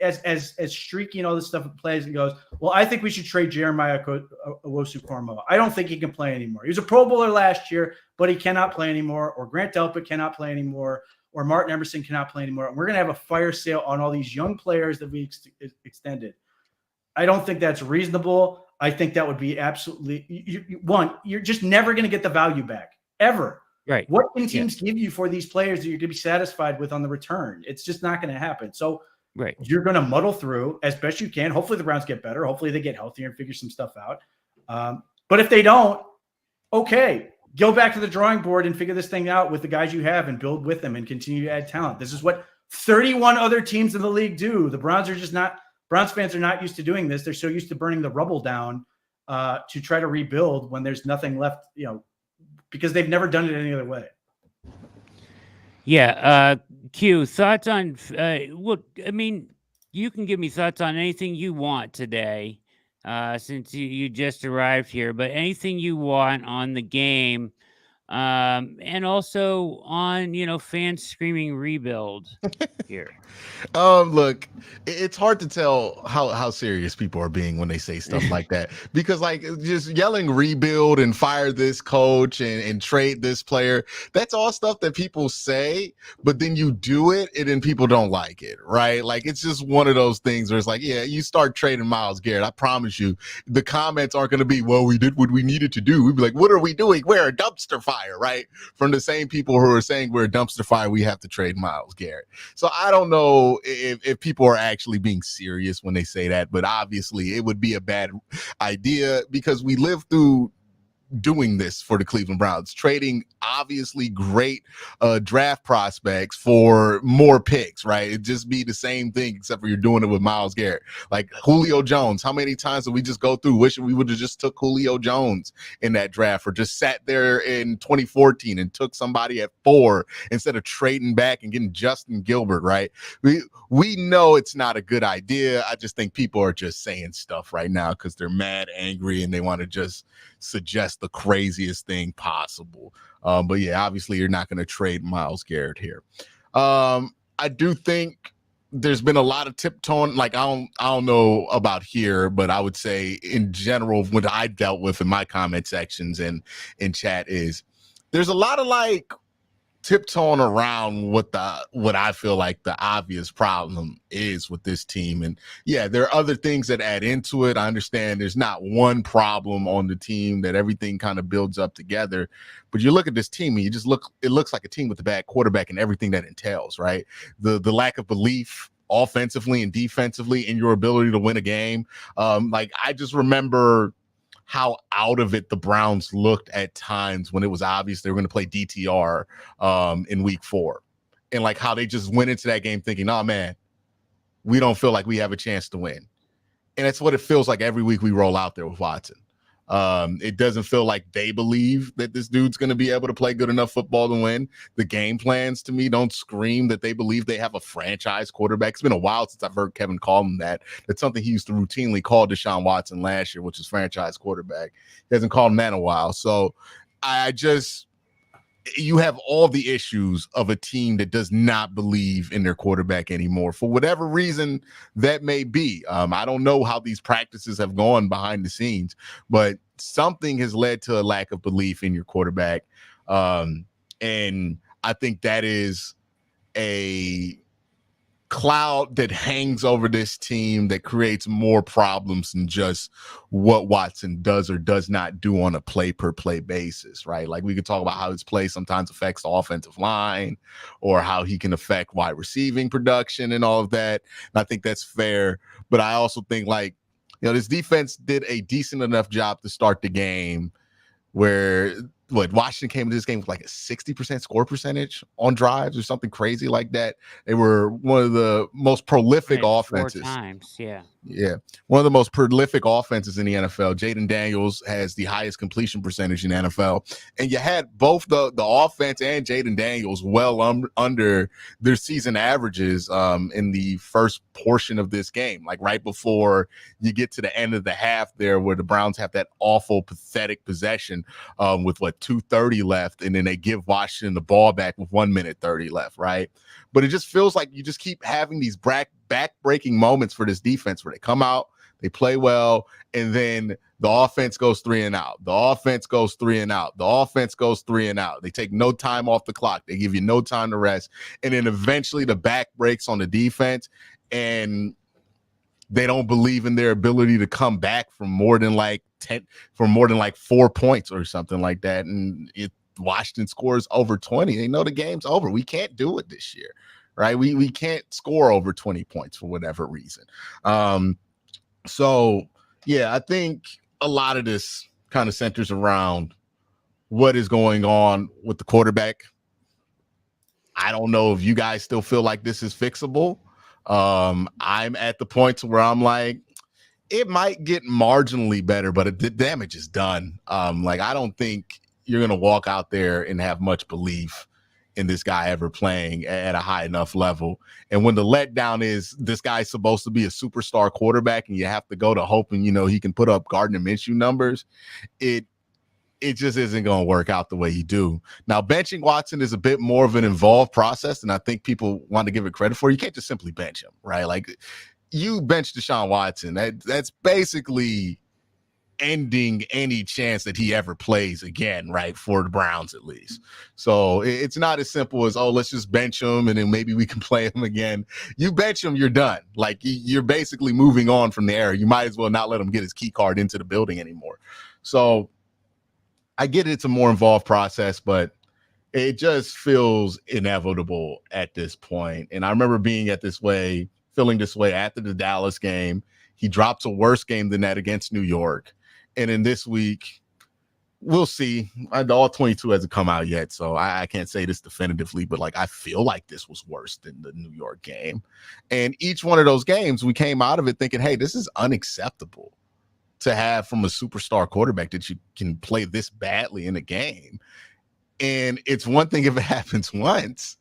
as streaky and all this stuff plays and goes, well, I think we should trade Jeremiah Owusu-Koramoah. I don't think he can play anymore. He was a Pro Bowler last year, but he cannot play anymore. Or Grant Delpit cannot play anymore. Or Martin Emerson cannot play anymore. And we're going to have a fire sale on all these young players that we extended. I don't think that's reasonable. I think that would be absolutely you're just never going to get the value back, ever. Right. What can teams give you for these players that you're going to be satisfied with on the return? It's just not going to happen. So you're going to muddle through as best you can. Hopefully the Browns get better. Hopefully they get healthier and figure some stuff out. But if they don't, okay, go back to the drawing board and figure this thing out with the guys you have and build with them and continue to add talent. This is what 31 other teams in the league do. The Browns fans are not used to doing this. They're so used to burning the rubble down to try to rebuild when there's nothing left, because they've never done it any other way. Yeah. Q, thoughts on, you can give me thoughts on anything you want today. Since you just arrived here, but anything you want on the game, and also on, fans screaming rebuild here. Look, it's hard to tell how serious people are being when they say stuff like that, because just yelling rebuild and fire this coach and trade this player, that's all stuff that people say, but then you do it and then people don't like it, right? Like, it's just one of those things where it's like, yeah, you start trading Myles Garrett, I promise you the comments aren't going to be, well, we did what we needed to do. We'd be like, what are we doing? We're a dumpster fire. fire, right? From the same people who are saying we're a dumpster fire, we have to trade Myles Garrett. So I don't know if people are actually being serious when they say that, but obviously it would be a bad idea because we live through doing this for the Cleveland Browns, trading obviously great draft prospects for more picks, right? It'd just be the same thing, except for you're doing it with Myles Garrett. Like Julio Jones, how many times did we just go through wishing we would have just took Julio Jones in that draft, or just sat there in 2014 and took somebody at 4 instead of trading back and getting Justin Gilbert, right? We know it's not a good idea. I just think people are just saying stuff right now because they're mad, angry, and they want to just suggest the craziest thing possible. But yeah, obviously you're not going to trade Myles Garrett here. I do think there's been a lot of tiptoeing. Like I don't know about here, but I would say in general, what I dealt with in my comment sections and in chat is there's a lot of like tiptoeing around what I feel like the obvious problem is with this team. And yeah, there are other things that add into it. I understand there's not one problem on the team, that everything kind of builds up together. But you look at this team and it looks like a team with a bad quarterback and everything that entails, right? The lack of belief offensively and defensively in your ability to win a game. Like I just remember how out of it the Browns looked at times when it was obvious they were going to play DTR in week 4. And like how they just went into that game thinking, oh man, we don't feel like we have a chance to win. And that's what it feels like every week we roll out there with Watson. It doesn't feel like they believe that this dude's going to be able to play good enough football to win. The game plans to me don't scream that they believe they have a franchise quarterback. It's been a while since I've heard Kevin call him that. That's something he used to routinely call Deshaun Watson last year, which is franchise quarterback. He hasn't called him that in a while. So you have all the issues of a team that does not believe in their quarterback anymore for whatever reason that may be. I don't know how these practices have gone behind the scenes, but something has led to a lack of belief in your quarterback. And I think that is a cloud that hangs over this team that creates more problems than just what Watson does or does not do on a play-per-play basis, right? Like we could talk about how his play sometimes affects the offensive line or how he can affect wide receiving production and all of that. And I think that's fair. But I also think this defense did a decent enough job to start the game where Washington came into this game with like a 60% score percentage on drives or something crazy like that. They were one of the most prolific offenses. 4 times, yeah. Yeah, one of the most prolific offenses in the NFL. Jaden Daniels has the highest completion percentage in the NFL. And you had both the offense and Jaden Daniels well under their season averages in the first portion of this game, like right before you get to the end of the half there where the Browns have that awful, pathetic possession with 2:30 left, and then they give Washington the ball back with 1 minute 30 left, right? But it just feels like you just keep having these back-breaking moments for this defense where they come out, they play well, and then the offense goes 3 and out. The offense goes 3 and out. The offense goes 3 and out. They take no time off the clock. They give you no time to rest. And then eventually the back breaks on the defense, and they don't believe in their ability to come back from more than 4 points or something like that. And Washington scores over 20. They know the game's over. We can't do it this year, right? We can't score over 20 points for whatever reason. So yeah, I think a lot of this kind of centers around what is going on with the quarterback. I don't know if you guys still feel like this is fixable. I'm at the point where I'm like, it might get marginally better, but the damage is done. I don't think you're going to walk out there and have much belief in this guy ever playing at a high enough level. And when the letdown is this guy's supposed to be a superstar quarterback and you have to go to hoping, he can put up Gardner Minshew numbers, it just isn't going to work out the way you do. Now, benching Watson is a bit more of an involved process, and I think people want to give it credit for. You can't just simply bench him, right? Like, you bench Deshaun Watson, that's basically ending any chance that he ever plays again, right? For the Browns, at least. So it's not as simple as, let's just bench him and then maybe we can play him again. You bench him, you're done. Like, you're basically moving on from the era. You might as well not let him get his key card into the building anymore. So I get it's a more involved process, but it just feels inevitable at this point. And I remember feeling this way after the Dallas game. He drops a worse game than that against New York. And in this week, we'll see. All 22 hasn't come out yet, so I can't say this definitively, but like I feel like this was worse than the New York game. And each one of those games, we came out of it thinking, hey, this is unacceptable to have from a superstar quarterback that you can play this badly in a game. And it's one thing if it happens once,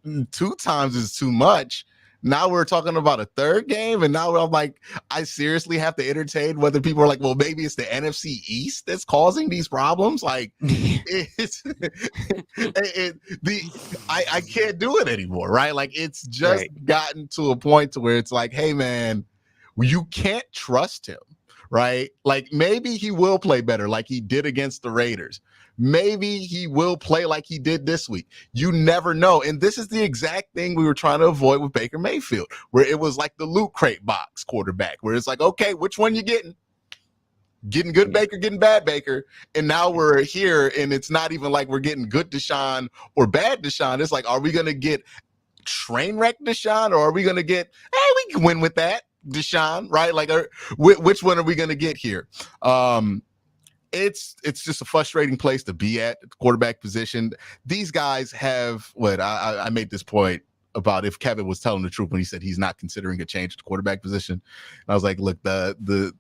2 times is too much. Now we're talking about a third game, and now I'm like, I seriously have to entertain whether people are like, well, maybe it's the NFC East that's causing these problems. Like, I can't do it anymore, right? Like, it's just gotten to a point to where it's like, hey, man, you can't trust him, right? Like, maybe he will play better like he did against the Raiders. Maybe he will play like he did this week. You never know. And this is the exact thing we were trying to avoid with Baker Mayfield, where it was like the loot crate box quarterback, where it's like, okay, which one you getting? Getting good Baker, getting bad Baker. And now we're here, and it's not even like we're getting good Deshaun or bad Deshaun. It's like, are we going to get train wreck Deshaun, or are we going to get, hey, we can win with that Deshaun, right? Like, which one are we going to get here? It's just a frustrating place to be at the quarterback position. These guys have I made this point about if Kevin was telling the truth when he said he's not considering a change at the quarterback position. And I was like, look, the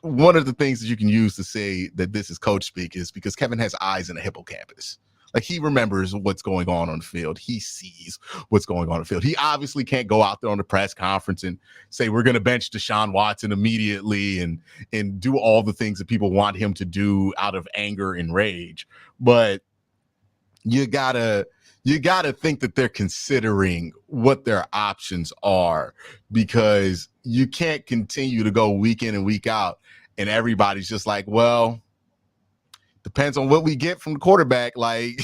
one of the things that you can use to say that this is coach speak is because Kevin has eyes in a hippocampus. Like, he remembers what's going on the field. He sees what's going on the field. He obviously can't go out there on the press conference and say, we're going to bench Deshaun Watson immediately and do all the things that people want him to do out of anger and rage. But you gotta think that they're considering what their options are, because you can't continue to go week in and week out and everybody's just like, well, depends on what we get from the quarterback, like,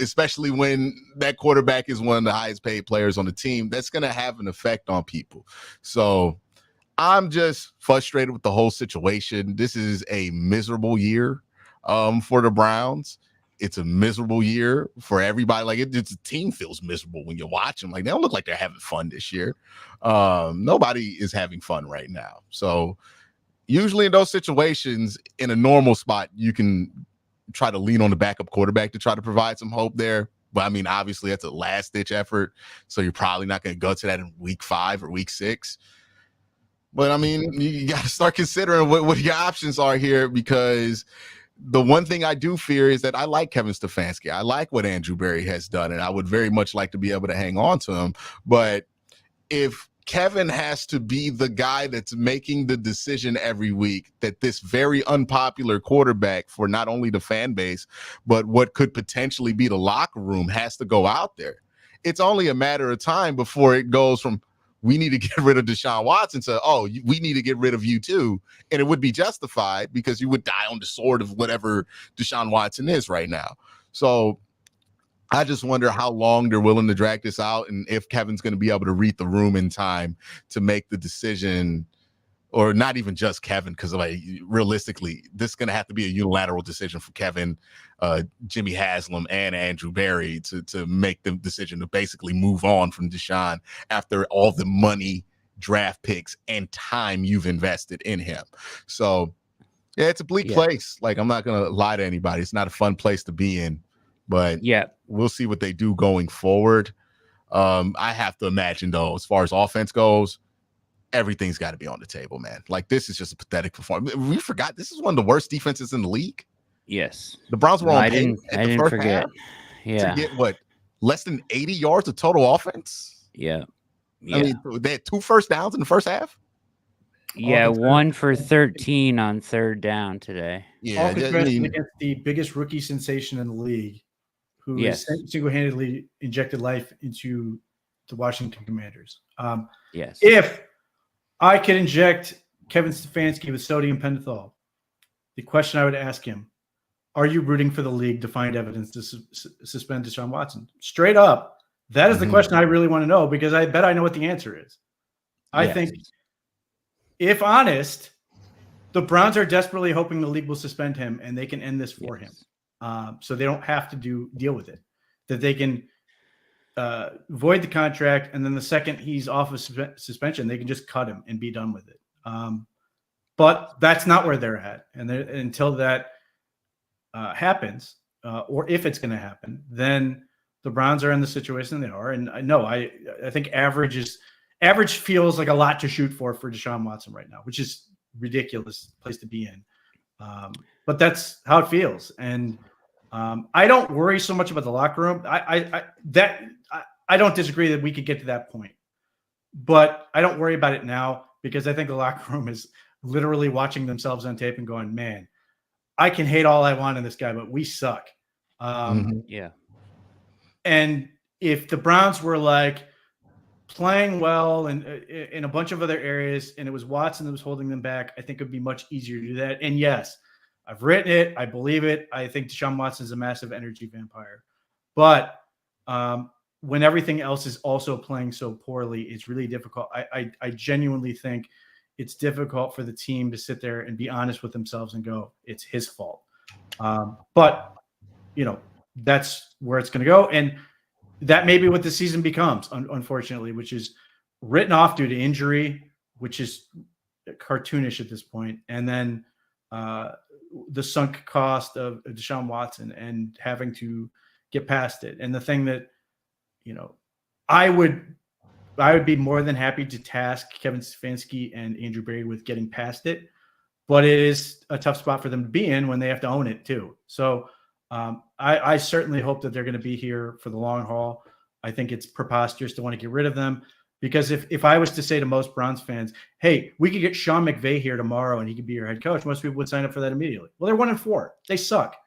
especially when that quarterback is one of the highest paid players on the team. That's going to have an effect on people. So I'm just frustrated with the whole situation. This is a miserable year for the Browns. It's a miserable year for everybody. Like, the team feels miserable when you watch them. Like, they don't look like they're having fun this year. Nobody is having fun right now. So usually in those situations, in a normal spot, you can try to lean on the backup quarterback to try to provide some hope there. But I mean, obviously that's a last ditch effort. So you're probably not going to go to that in week 5 or week 6. But I mean, you got to start considering what your options are here, because the one thing I do fear is that I like Kevin Stefanski. I like what Andrew Berry has done, and I would very much like to be able to hang on to him. But if Kevin has to be the guy that's making the decision every week that this very unpopular quarterback for not only the fan base, but what could potentially be the locker room has to go out there, it's only a matter of time before it goes from, we need to get rid of Deshaun Watson to, oh, we need to get rid of you too. And it would be justified because you would die on the sword of whatever Deshaun Watson is right now. So I just wonder how long they're willing to drag this out, and if Kevin's going to be able to read the room in time to make the decision, or not even just Kevin, because like realistically, this is going to have to be a unilateral decision for Kevin, Jimmy Haslam, and Andrew Berry to make the decision to basically move on from Deshaun after all the money, draft picks, and time you've invested in him. So yeah, it's a bleak place. Like, I'm not going to lie to anybody. It's not a fun place to be in. But we'll see what they do going forward. I have to imagine, though, as far as offense goes, everything's got to be on the table, man. Like, this is just a pathetic performance. We forgot this is one of the worst defenses in the league. Yes. The Browns were on pace I didn't forget. To get what, less than 80 yards of total offense? Yeah. I mean, they had 2 first downs in the first half. Yeah, 1 for 13 on third down today. Yeah, against the biggest rookie sensation in the league, who is single-handedly injected life into the Washington Commanders. If I could inject Kevin Stefanski with sodium pentothal, the question I would ask him, are you rooting for the league to find evidence to suspend Deshaun Watson? Straight up, that is the question I really want to know, because I bet I know what the answer is. I think, if honest, The Browns are desperately hoping the league will suspend him and they can end this for Yes. him. So they don't have to deal with it. That they can void the contract, and then the second he's off of suspension, they can just cut him and be done with it. But that's not where they're at. And until that happens, or if it's going to happen, then the Browns are in the situation they are. And I think average feels like a lot to shoot for Deshaun Watson right now, which is ridiculous place to be in. But that's how it feels. And I don't worry so much about the locker room. I don't disagree that we could get to that point, but I don't worry about it now because I think the locker room is literally watching themselves on tape and going, man, I can hate all I want in this guy, but we suck. Yeah. And if the Browns were like playing well and in a bunch of other areas, and it was Watson that was holding them back, I think it would be much easier to do that. And yes, I've written it. I believe it. I think Deshaun Watson is a massive energy vampire. But when everything else is also playing so poorly, it's really difficult. I genuinely think it's difficult for the team to sit there and be honest with themselves and go, it's his fault. But, that's where it's going to go. And that may be what the season becomes, unfortunately, which is written off due to injury, which is cartoonish at this point. And then the sunk cost of Deshaun Watson and having to get past it. And the thing that, I would be more than happy to task Kevin Stefanski and Andrew Berry with getting past it, but it is a tough spot for them to be in when they have to own it too. So I certainly hope that they're going to be here for the long haul. I think it's preposterous to want to get rid of them because if I was to say to most Browns fans, hey, we could get Sean McVay here tomorrow and he could be your head coach, most people would sign up for that immediately. Well, they're 1-4. They suck.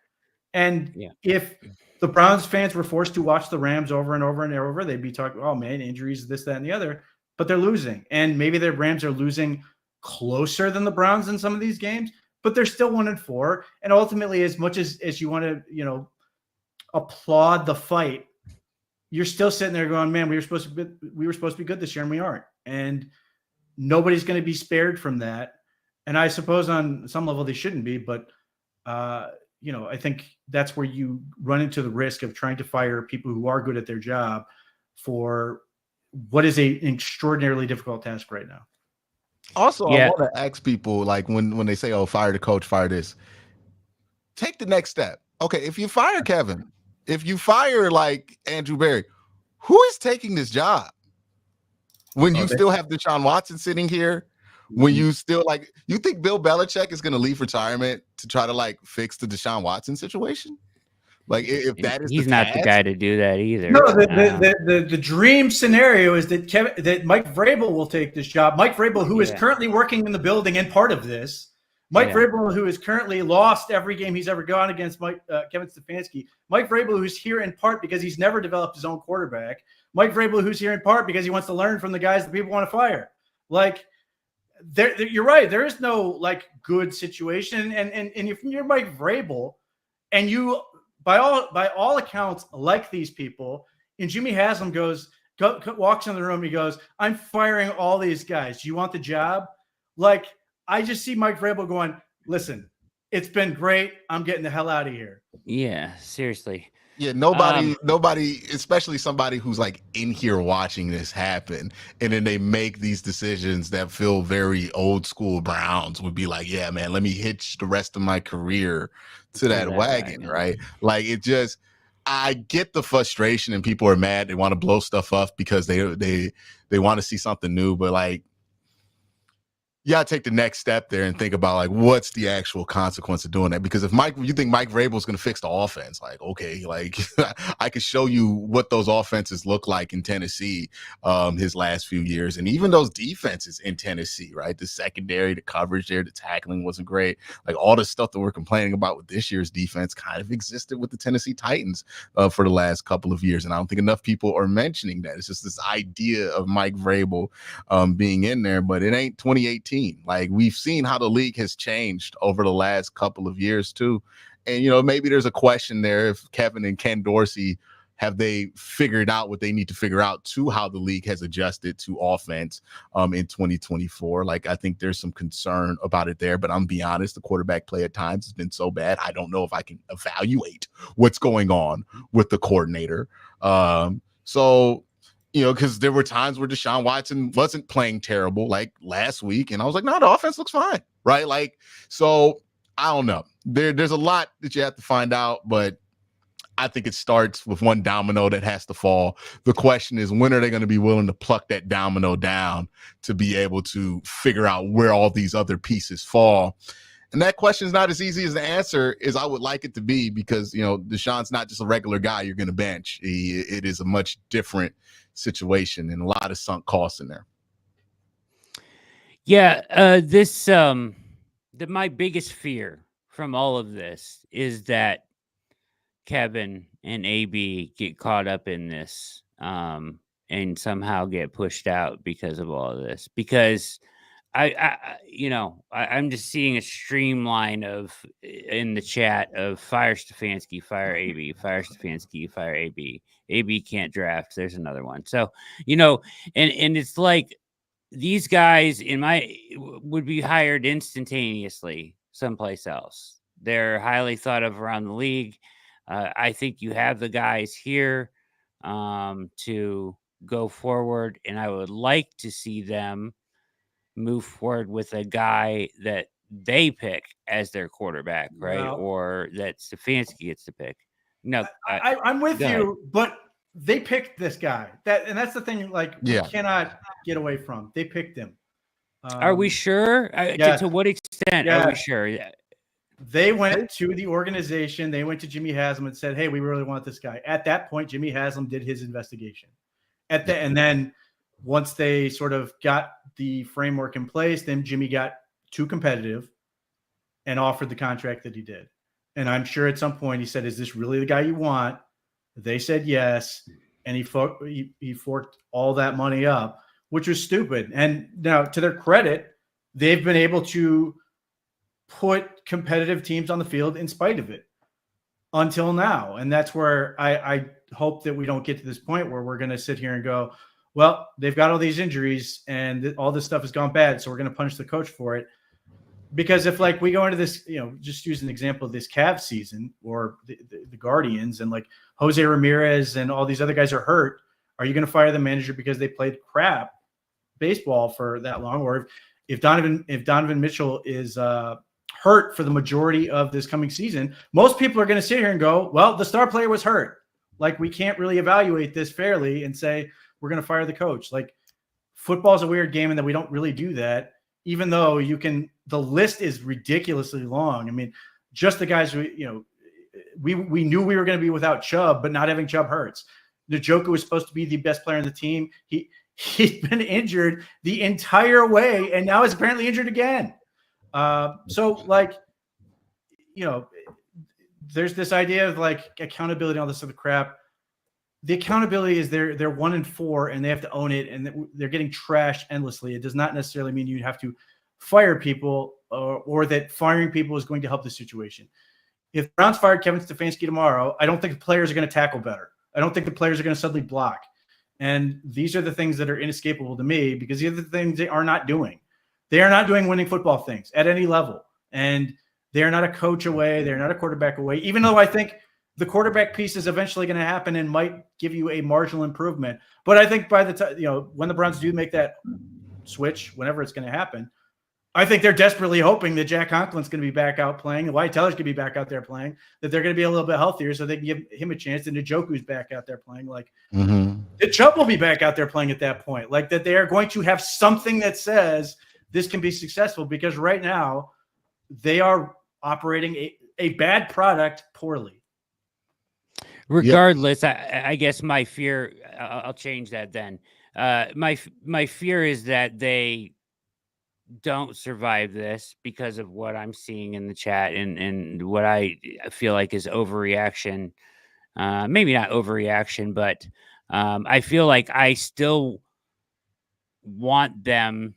And if the Browns fans were forced to watch the Rams over and over and over, they'd be talking, oh man, injuries, this, that, and the other, but they're losing. And maybe the Rams are losing closer than the Browns in some of these games, but they're still 1-4. And ultimately, as much as you want to, applaud the fight, you're still sitting there going, man, we were supposed to be good this year and we aren't. And nobody's going to be spared from that. And I suppose on some level they shouldn't be, but I think that's where you run into the risk of trying to fire people who are good at their job for what is an extraordinarily difficult task right now. Also, I want to ask people, like when they say, oh, fire the coach, fire this, take the next step. Okay, if you fire Kevin, if you fire like Andrew Berry, who is taking this job? When you still have Deshaun Watson sitting here, when you still you think Bill Belichick is going to leave retirement to try to fix the Deshaun Watson situation? If that is he's not the guy to do that either. No, the dream scenario is that Mike Vrabel will take this job. Mike Vrabel, who is currently working in the building and part of this. Mike Vrabel, who has currently lost every game he's ever gone against Kevin Stefanski. Mike Vrabel, who's here in part because he's never developed his own quarterback. Mike Vrabel, who's here in part because he wants to learn from the guys that people want to fire. You're right. There is no good situation. And if you're Mike Vrabel and you, by all accounts, like these people, and Jimmy Haslam walks in the room, he goes, I'm firing all these guys. Do you want the job? I just see Mike Vrabel going, listen, it's been great. I'm getting the hell out of here. Yeah, seriously. Yeah, nobody, especially somebody who's in here watching this happen, and then they make these decisions that feel very old school Browns would be like, yeah, man, let me hitch the rest of my career to that wagon, right? I get the frustration and people are mad. They want to blow stuff up because they want to see something new, but you gotta take the next step there and think about what's the actual consequence of doing that. Because if you think Mike Vrabel is gonna fix the offense, okay, I could show you what those offenses look like in Tennessee his last few years, and even those defenses in Tennessee, right? The secondary, the coverage there, the tackling wasn't great. All the stuff that we're complaining about with this year's defense kind of existed with the Tennessee Titans for the last couple of years, and I don't think enough people are mentioning that. It's just this idea of Mike Vrabel being in there, but it ain't 2018. We've seen how the league has changed over the last couple of years too. And, maybe there's a question there if Kevin and Ken Dorsey Have they figured out what they need to figure out to how the league has adjusted to offense in 2024? Like, I think there's some concern about it there, but I'm be honest, the quarterback play at times has been so bad. I don't know if I can evaluate what's going on with the coordinator. So, because there were times where Deshaun Watson wasn't playing terrible, like last week, and I was like, no, the offense looks fine, right? Like, so I don't know. There's a lot that you have to find out, but I think it starts with one domino that has to fall. The question is, when are they going to be willing to pluck that domino down to be able to figure out where all these other pieces fall? And that question is not as easy as the answer as I would like it to be, because, Deshaun's not just a regular guy you're going to bench. It is a much different situation and a lot of sunk costs in there. Yeah, my biggest fear from all of this is that Kevin and AB get caught up in this and somehow get pushed out because of all of this. Because I'm just seeing a streamline in the chat of fire Stefanski, fire AB, fire Stefanski, fire AB. AB can't draft. There's another one. So, and it's like these guys would be hired instantaneously someplace else. They're highly thought of around the league. I think you have the guys here to go forward, and I would like to see them move forward with a guy that they pick as their quarterback, right? Well, or that Stefanski gets to pick. No, I'm with you, but they picked this guy. That's the thing. Like, we cannot get away from. They picked him. Are we sure? Yes. To what extent are we sure? Yeah. They went to the organization. They went to Jimmy Haslam and said, "Hey, we really want this guy." At that point, Jimmy Haslam did his investigation. And then once they sort of got the framework in place, then Jimmy got too competitive and offered the contract that he did. And I'm sure at some point he said, "Is this really the guy you want?" They said yes, and he forked all that money up, which was stupid. And now, to their credit, they've been able to put competitive teams on the field in spite of it until now. And that's where I hope that we don't get to this point where we're going to sit here and go, well, they've got all these injuries and all this stuff has gone bad, so we're going to punish the coach for it. Because if, like, we go into this, just use an example of this Cavs season or the Guardians, and like Jose Ramirez and all these other guys are hurt, are you going to fire the manager because they played crap baseball for that long? Or if Donovan Mitchell is hurt for the majority of this coming season, most people are going to sit here and go, well, the star player was hurt. Like, we can't really evaluate this fairly and say we're going to fire the coach. Like, football is a weird game, and that we don't really do that, even though the list is ridiculously long. I mean, just the guys we knew we were going to be without Chubb, but not having Chubb hurts. Njoku was supposed to be the best player on the team. He's been injured the entire way, and now is apparently injured again. So, like, there's this idea of like accountability and all this other crap. The accountability is they're 1-4 and they have to own it, and they're getting trashed endlessly. It does not necessarily mean you have to fire people or that firing people is going to help the situation. If the Browns fired Kevin Stefanski tomorrow, I don't think the players are going to tackle better. I don't think the players are going to suddenly block. And these are the things that are inescapable to me, because these are the things they are not doing. They are not doing winning football things at any level. And they are not a coach away. They're not a quarterback away, even though I think the quarterback piece is eventually going to happen and might give you a marginal improvement. But I think by the time, when the Browns do make that switch, whenever it's going to happen, I think they're desperately hoping that Jack Conklin's going to be back out playing, and Wyatt Teller's going to be back out there playing, that they're going to be a little bit healthier so they can give him a chance, and Njoku's back out there playing. Like, the Chubb will be back out there playing at that point. Like, that they are going to have something that says this can be successful, because right now they are operating a bad product poorly. Regardless, I guess my fear, I'll change that then. My fear is that they don't survive this because of what I'm seeing in the chat and what I feel like is overreaction. Maybe not overreaction, but I feel like I still want them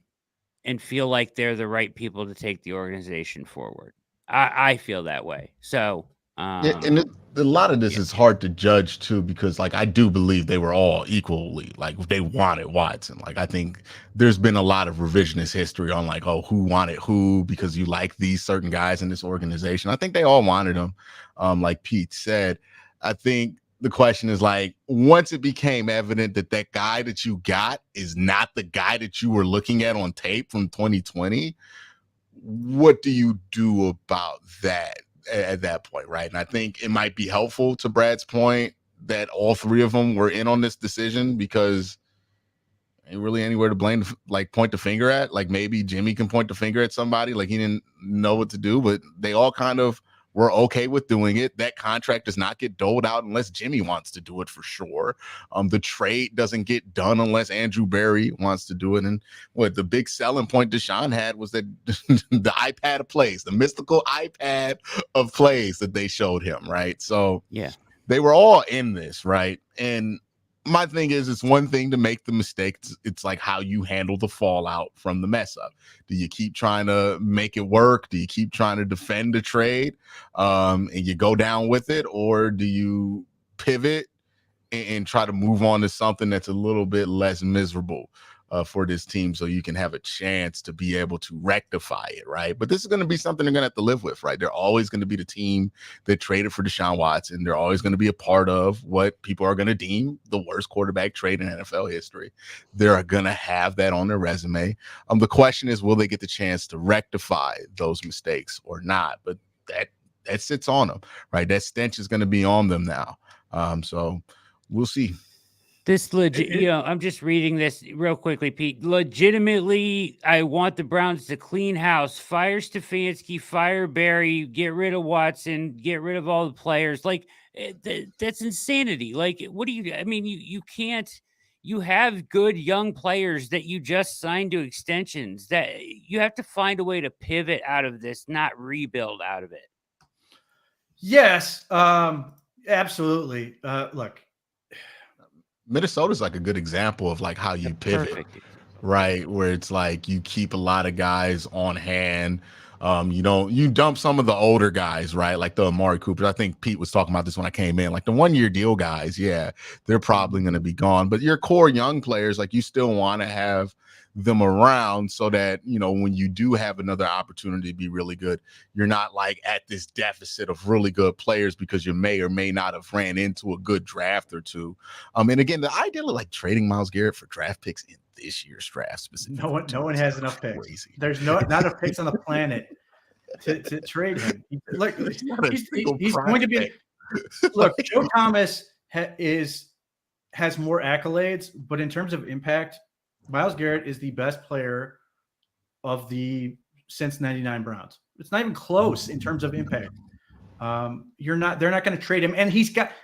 and feel like they're the right people to take the organization forward. I feel that way. So Yeah, and a lot of this is hard to judge too, because like I do believe they were all equally like they wanted Watson. Like I think there's been a lot of revisionist history on like, oh, who wanted who because you like these certain guys in this organization. I think they all wanted him. Like Pete said, I think the question is like, once it became evident that that guy that you got is not the guy that you were looking at on tape from 2020, what do you do about that at that point, right? And I think it might be helpful to Brad's point that all three of them were in on this decision, because ain't really anywhere to blame, like point the finger at. Like maybe Jimmy can point the finger at somebody, like he didn't know what to do, but they all kind of were okay with doing it. That contract does not get doled out unless Jimmy wants to do it for sure. The trade doesn't get done unless Andrew Berry wants to do it. And what the big selling point Deshaun had was that the iPad of plays, the mystical iPad of plays that they showed him, right? So Yeah, they were all in this, right? And my thing is, it's one thing to make the mistake. It's like how you handle the fallout from the mess up. Do you keep trying to make it work? Do you keep trying to defend the trade and you go down with it? Or do you pivot and try to move on to something that's a little bit less miserable for this team, so you can have a chance to be able to rectify it, right? But this is going to be something they're going to have to live with, right? They're always going to be the team that traded for Deshaun Watson. They're always going to be a part of what people are going to deem the worst quarterback trade in NFL history. They're going to have that on their resume. The question is, will they get the chance to rectify those mistakes or not? But that sits on them, right? That stench is going to be on them now. So we'll see. This legit, I'm just reading this real quickly, Pete. Legitimately, I want the Browns to clean house, fire Stefanski, fire Barry, get rid of Watson, get rid of all the players. Like that's insanity. Like, what do you? I mean, you can't. You have good young players that you just signed to extensions. That you have to find a way to pivot out of this, not rebuild out of it. Yes, absolutely. Look. Minnesota's like a good example of like how you pivot, Perfect. right? Where it's like you keep a lot of guys on hand. You dump some of the older guys, right? Like the Amari Cooper. I think Pete was talking about this when I came in. Like the 1-year deal guys, yeah, they're probably going to be gone. But your core young players, like you still want to have them around so that, when you do have another opportunity to be really good, you're not like at this deficit of really good players because you may or may not have ran into a good draft or two. And again, the idea of like trading Myles Garrett for draft picks in this year's draft specifically. No one has enough picks. There's not enough picks on the planet to trade him. Look, he's going to be. Look, Joe Thomas has more accolades, but in terms of impact, Myles Garrett is the best player of the since '99 Browns. It's not even close in terms of impact. They're not going to trade him. And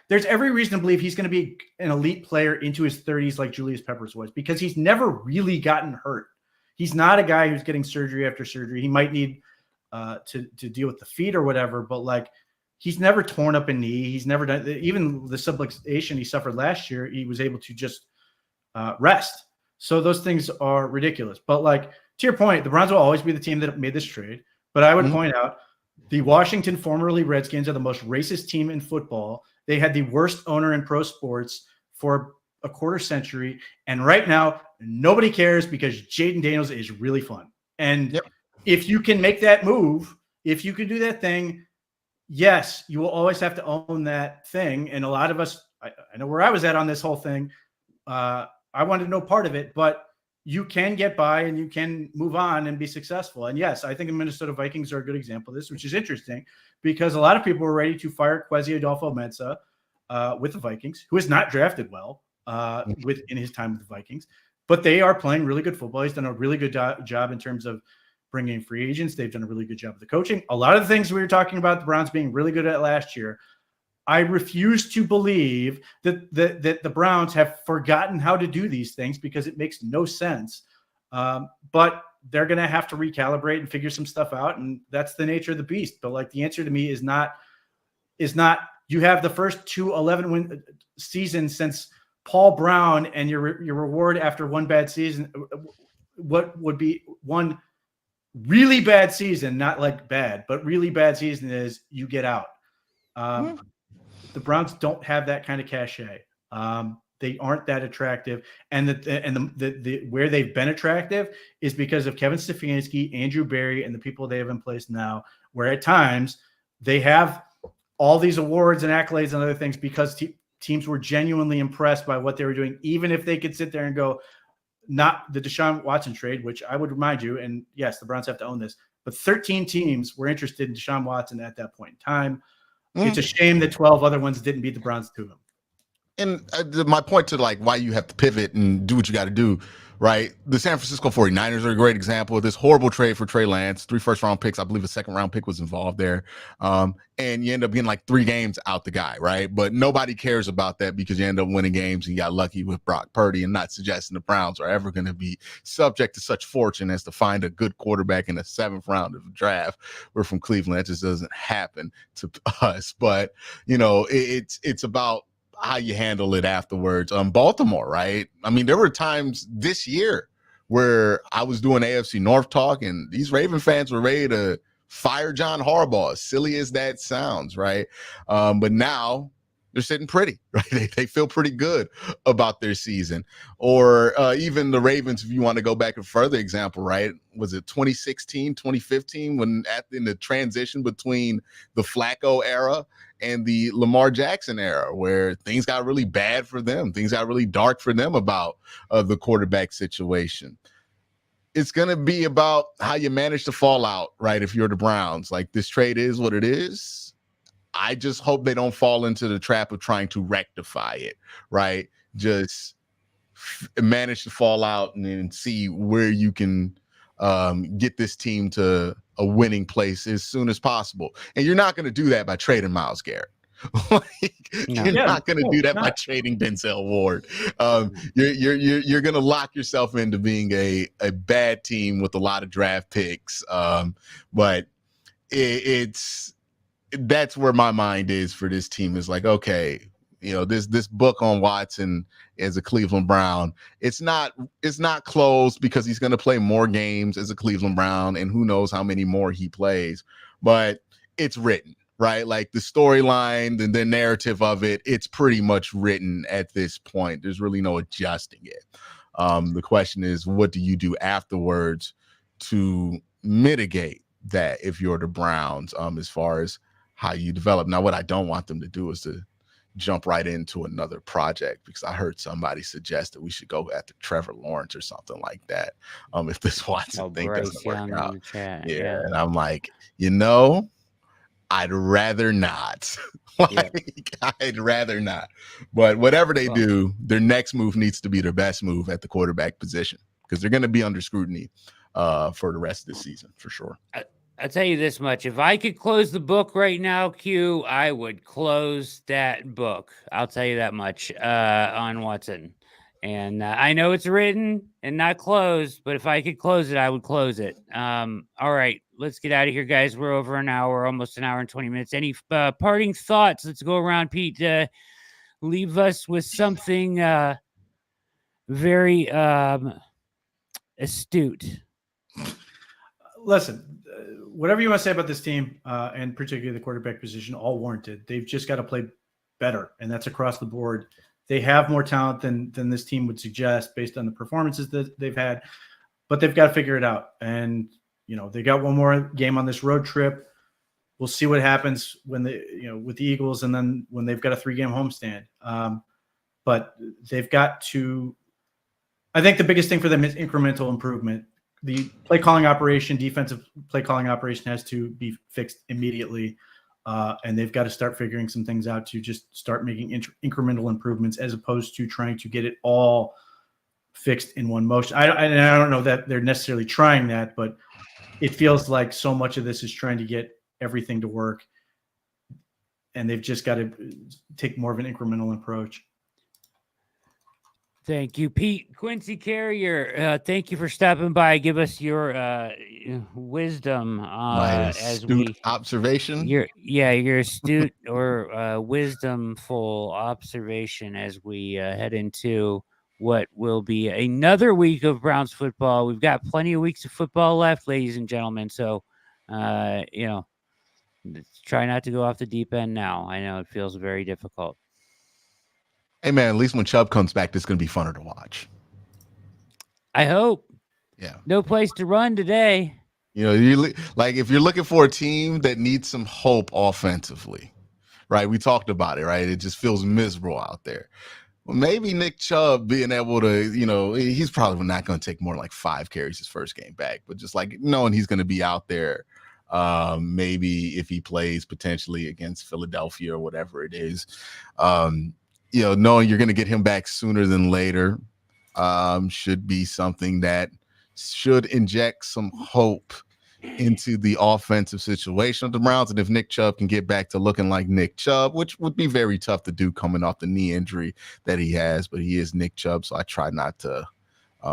there's every reason to believe he's going to be an elite player into his 30s, like Julius Peppers was, because he's never really gotten hurt. He's not a guy who's getting surgery after surgery. He might need to deal with the feet or whatever, but like he's never torn up a knee. He's never done even the subluxation he suffered last year. He was able to just rest. So those things are ridiculous. But like to your point, the Browns will always be the team that made this trade. But I would point out the Washington, formerly Redskins, are the most racist team in football. They had the worst owner in pro sports for a quarter century. And right now, nobody cares because Jaden Daniels is really fun. And if you can make that move, if you can do that thing, yes, you will always have to own that thing. And a lot of us, I know where I was at on this whole thing. I wanted no part of it, but you can get by and you can move on and be successful. And yes, I think the Minnesota Vikings are a good example of this, which is interesting because a lot of people were ready to fire Kwesi Adolfo-Mensah with the Vikings, who has not drafted well in his time with the Vikings, but they are playing really good football. He's done a really good job in terms of bringing in free agents. They've done a really good job with the coaching. A lot of the things we were talking about the Browns being really good at last year, I refuse to believe that the Browns have forgotten how to do these things because it makes no sense. But they're going to have to recalibrate and figure some stuff out. And that's the nature of the beast. But like the answer to me is not you have the first 2 11-win seasons since Paul Brown, and your reward after one bad season, what would be one really bad season, not like bad, but really bad season is you get out. The Browns don't have that kind of cachet. They aren't that attractive, and the where they've been attractive is because of Kevin Stefanski, Andrew Berry, and the people they have in place now. Where at times they have all these awards and accolades and other things because teams were genuinely impressed by what they were doing, even if they could sit there and go, not the Deshaun Watson trade, which I would remind you, and yes, the Browns have to own this, but 13 teams were interested in Deshaun Watson at that point in time. It's a shame that 12 other ones didn't beat the Browns to him. And my point to like why you have to pivot and do what you got to do, right? The San Francisco 49ers are a great example of this horrible trade for Trey Lance, 3 first-round picks. I believe a second-round pick was involved there. And you end up getting like 3 games out the guy, right? But nobody cares about that because you end up winning games and you got lucky with Brock Purdy, and not suggesting the Browns are ever going to be subject to such fortune as to find a good quarterback in the 7th round of the draft. We're from Cleveland. That just doesn't happen to us. But, you know, it's about how you handle it afterwards. Baltimore, right? I mean, there were times this year where I was doing AFC North talk and these Raven fans were ready to fire John Harbaugh, as silly as that sounds, right? But now they're sitting pretty, right? They feel pretty good about their season. Or even the Ravens, if you want to go back a further example, right? Was it 2016, 2015, when in the transition between the Flacco era and the Lamar Jackson era, where things got really bad for them, things got really dark for them about the quarterback situation. It's going to be about how you manage the fallout, right? If you're the Browns, like this trade is what it is. I just hope they don't fall into the trap of trying to rectify it, right? Just manage the fallout and then see where you can get this team to a winning place as soon as possible. And you're not going to do that by trading Myles Garrett. You're not going to do that by trading Denzel Ward. You're going to lock yourself into being a bad team with a lot of draft picks. But that's where my mind is for this team. Is like, okay, you know, this book on Watson as a Cleveland Brown, it's not closed because he's going to play more games as a Cleveland Brown, and who knows how many more he plays, but it's written, right? Like the storyline and the narrative of it, it's pretty much written at this point. There's really no adjusting it. The question is, what do you do afterwards to mitigate that if you're the Browns, as far as how you develop? Now, what I don't want them to do is to jump right into another project, because I heard somebody suggest that we should go after Trevor Lawrence or something like that. If this Watson thing doesn't work out. Yeah. And I'm like, you know, I'd rather not. I'd rather not. But whatever they do, their next move needs to be their best move at the quarterback position, because they're going to be under scrutiny for the rest of the season for sure. I'll tell you this much. If I could close the book right now, Q, I would close that book. I'll tell you that much on Watson. And I know it's written and not closed, but if I could close it, I would close it. All right, let's get out of here, guys. We're over an hour, almost an hour and 20 minutes. Any parting thoughts? Let's go around, Pete. Leave us with something very astute. Listen, whatever you want to say about this team, and particularly the quarterback position, all warranted. They've just got to play better, and that's across the board. They have more talent than this team would suggest based on the performances that they've had, but they've got to figure it out. And, you know, they got one more game on this road trip. We'll see what happens when with the Eagles, and then when they've got a 3-game homestand. But they've got to, I think the biggest thing for them is incremental improvement. The play calling operation, defensive play calling operation, has to be fixed immediately. And they've got to start figuring some things out to just start making incremental improvements, as opposed to trying to get it all fixed in one motion. I don't know that they're necessarily trying that, but it feels like so much of this is trying to get everything to work, and they've just got to take more of an incremental approach. Thank you, Pete. Quincy Carrier, thank you for stopping by. Give us your wisdom as we observation. Your astute or wisdomful observation as we head into what will be another week of Browns football. We've got plenty of weeks of football left, ladies and gentlemen. So, Try not to go off the deep end now. I know it feels very difficult. Hey man, at least when Chubb comes back, this is gonna be funner to watch. I hope. Yeah. No place to run today. You know, like if you're looking for a team that needs some hope offensively, right? We talked about it, right? It just feels miserable out there. Well, maybe Nick Chubb being able to, you know, he's probably not going to take more than like 5 carries his first game back, but just like knowing he's going to be out there, maybe if he plays potentially against Philadelphia or whatever it is, you know, knowing you're going to get him back sooner than later, should be something that should inject some hope into the offensive situation of the Browns. And if Nick Chubb can get back to looking like Nick Chubb, which would be very tough to do coming off the knee injury that he has, but he is Nick Chubb, so I try not to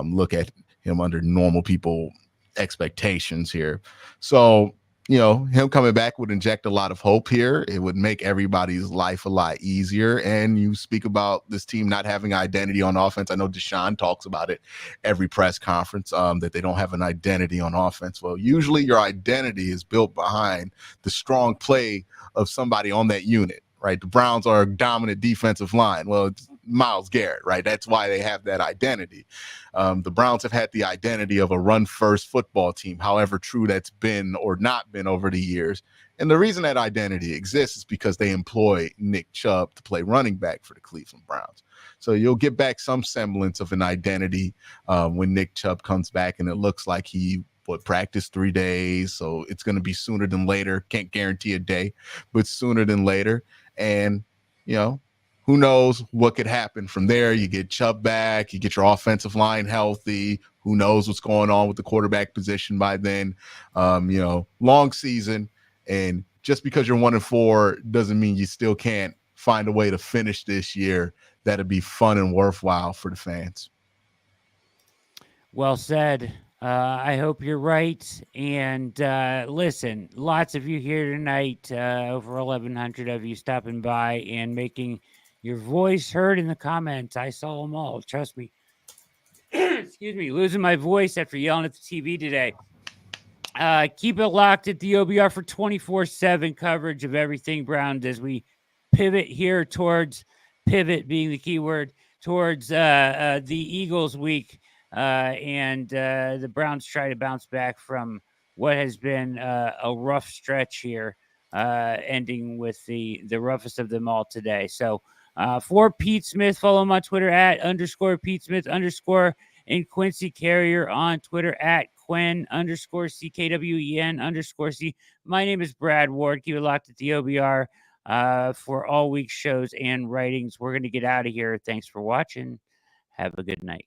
look at him under normal people expectations here. So, you know, him coming back would inject a lot of hope here. It would make everybody's life a lot easier. And you speak about this team not having identity on offense. I know Deshaun talks about it every press conference, that they don't have an identity on offense. Well, usually your identity is built behind the strong play of somebody on that unit, right? The Browns are a dominant defensive line. Well, it's Myles Garrett, right? That's why they have that identity. The Browns have had the identity of a run-first football team, however true that's been or not been over the years. And the reason that identity exists is because they employ Nick Chubb to play running back for the Cleveland Browns. So you'll get back some semblance of an identity when Nick Chubb comes back, and it looks like he would practice 3 days. So it's going to be sooner than later. Can't guarantee a day, but sooner than later. And, you know, who knows what could happen from there. You get Chubb back, you get your offensive line healthy. Who knows what's going on with the quarterback position by then. You know, long season. And just because you're 1-4 doesn't mean you still can't find a way to finish this year that'd be fun and worthwhile for the fans. Well said. I hope you're right. And listen, lots of you here tonight, over 1,100 of you stopping by and making your voice heard in the comments. I saw them all. Trust me. Excuse me, losing my voice after yelling at the TV today. Keep it locked at the OBR for 24/7 coverage of everything Browns as we pivot here towards, pivot being the key word, towards the Eagles week. And the Browns try to bounce back from what has been a rough stretch here, ending with the roughest of them all today. So for Pete Smith, follow him on Twitter at _Pete Smith_ and Quincy Carrier on Twitter at Quen_CKWEN_C. My name is Brad Ward. Keep it locked at the OBR for all week shows and writings. We're going to get out of here. Thanks for watching. Have a good night.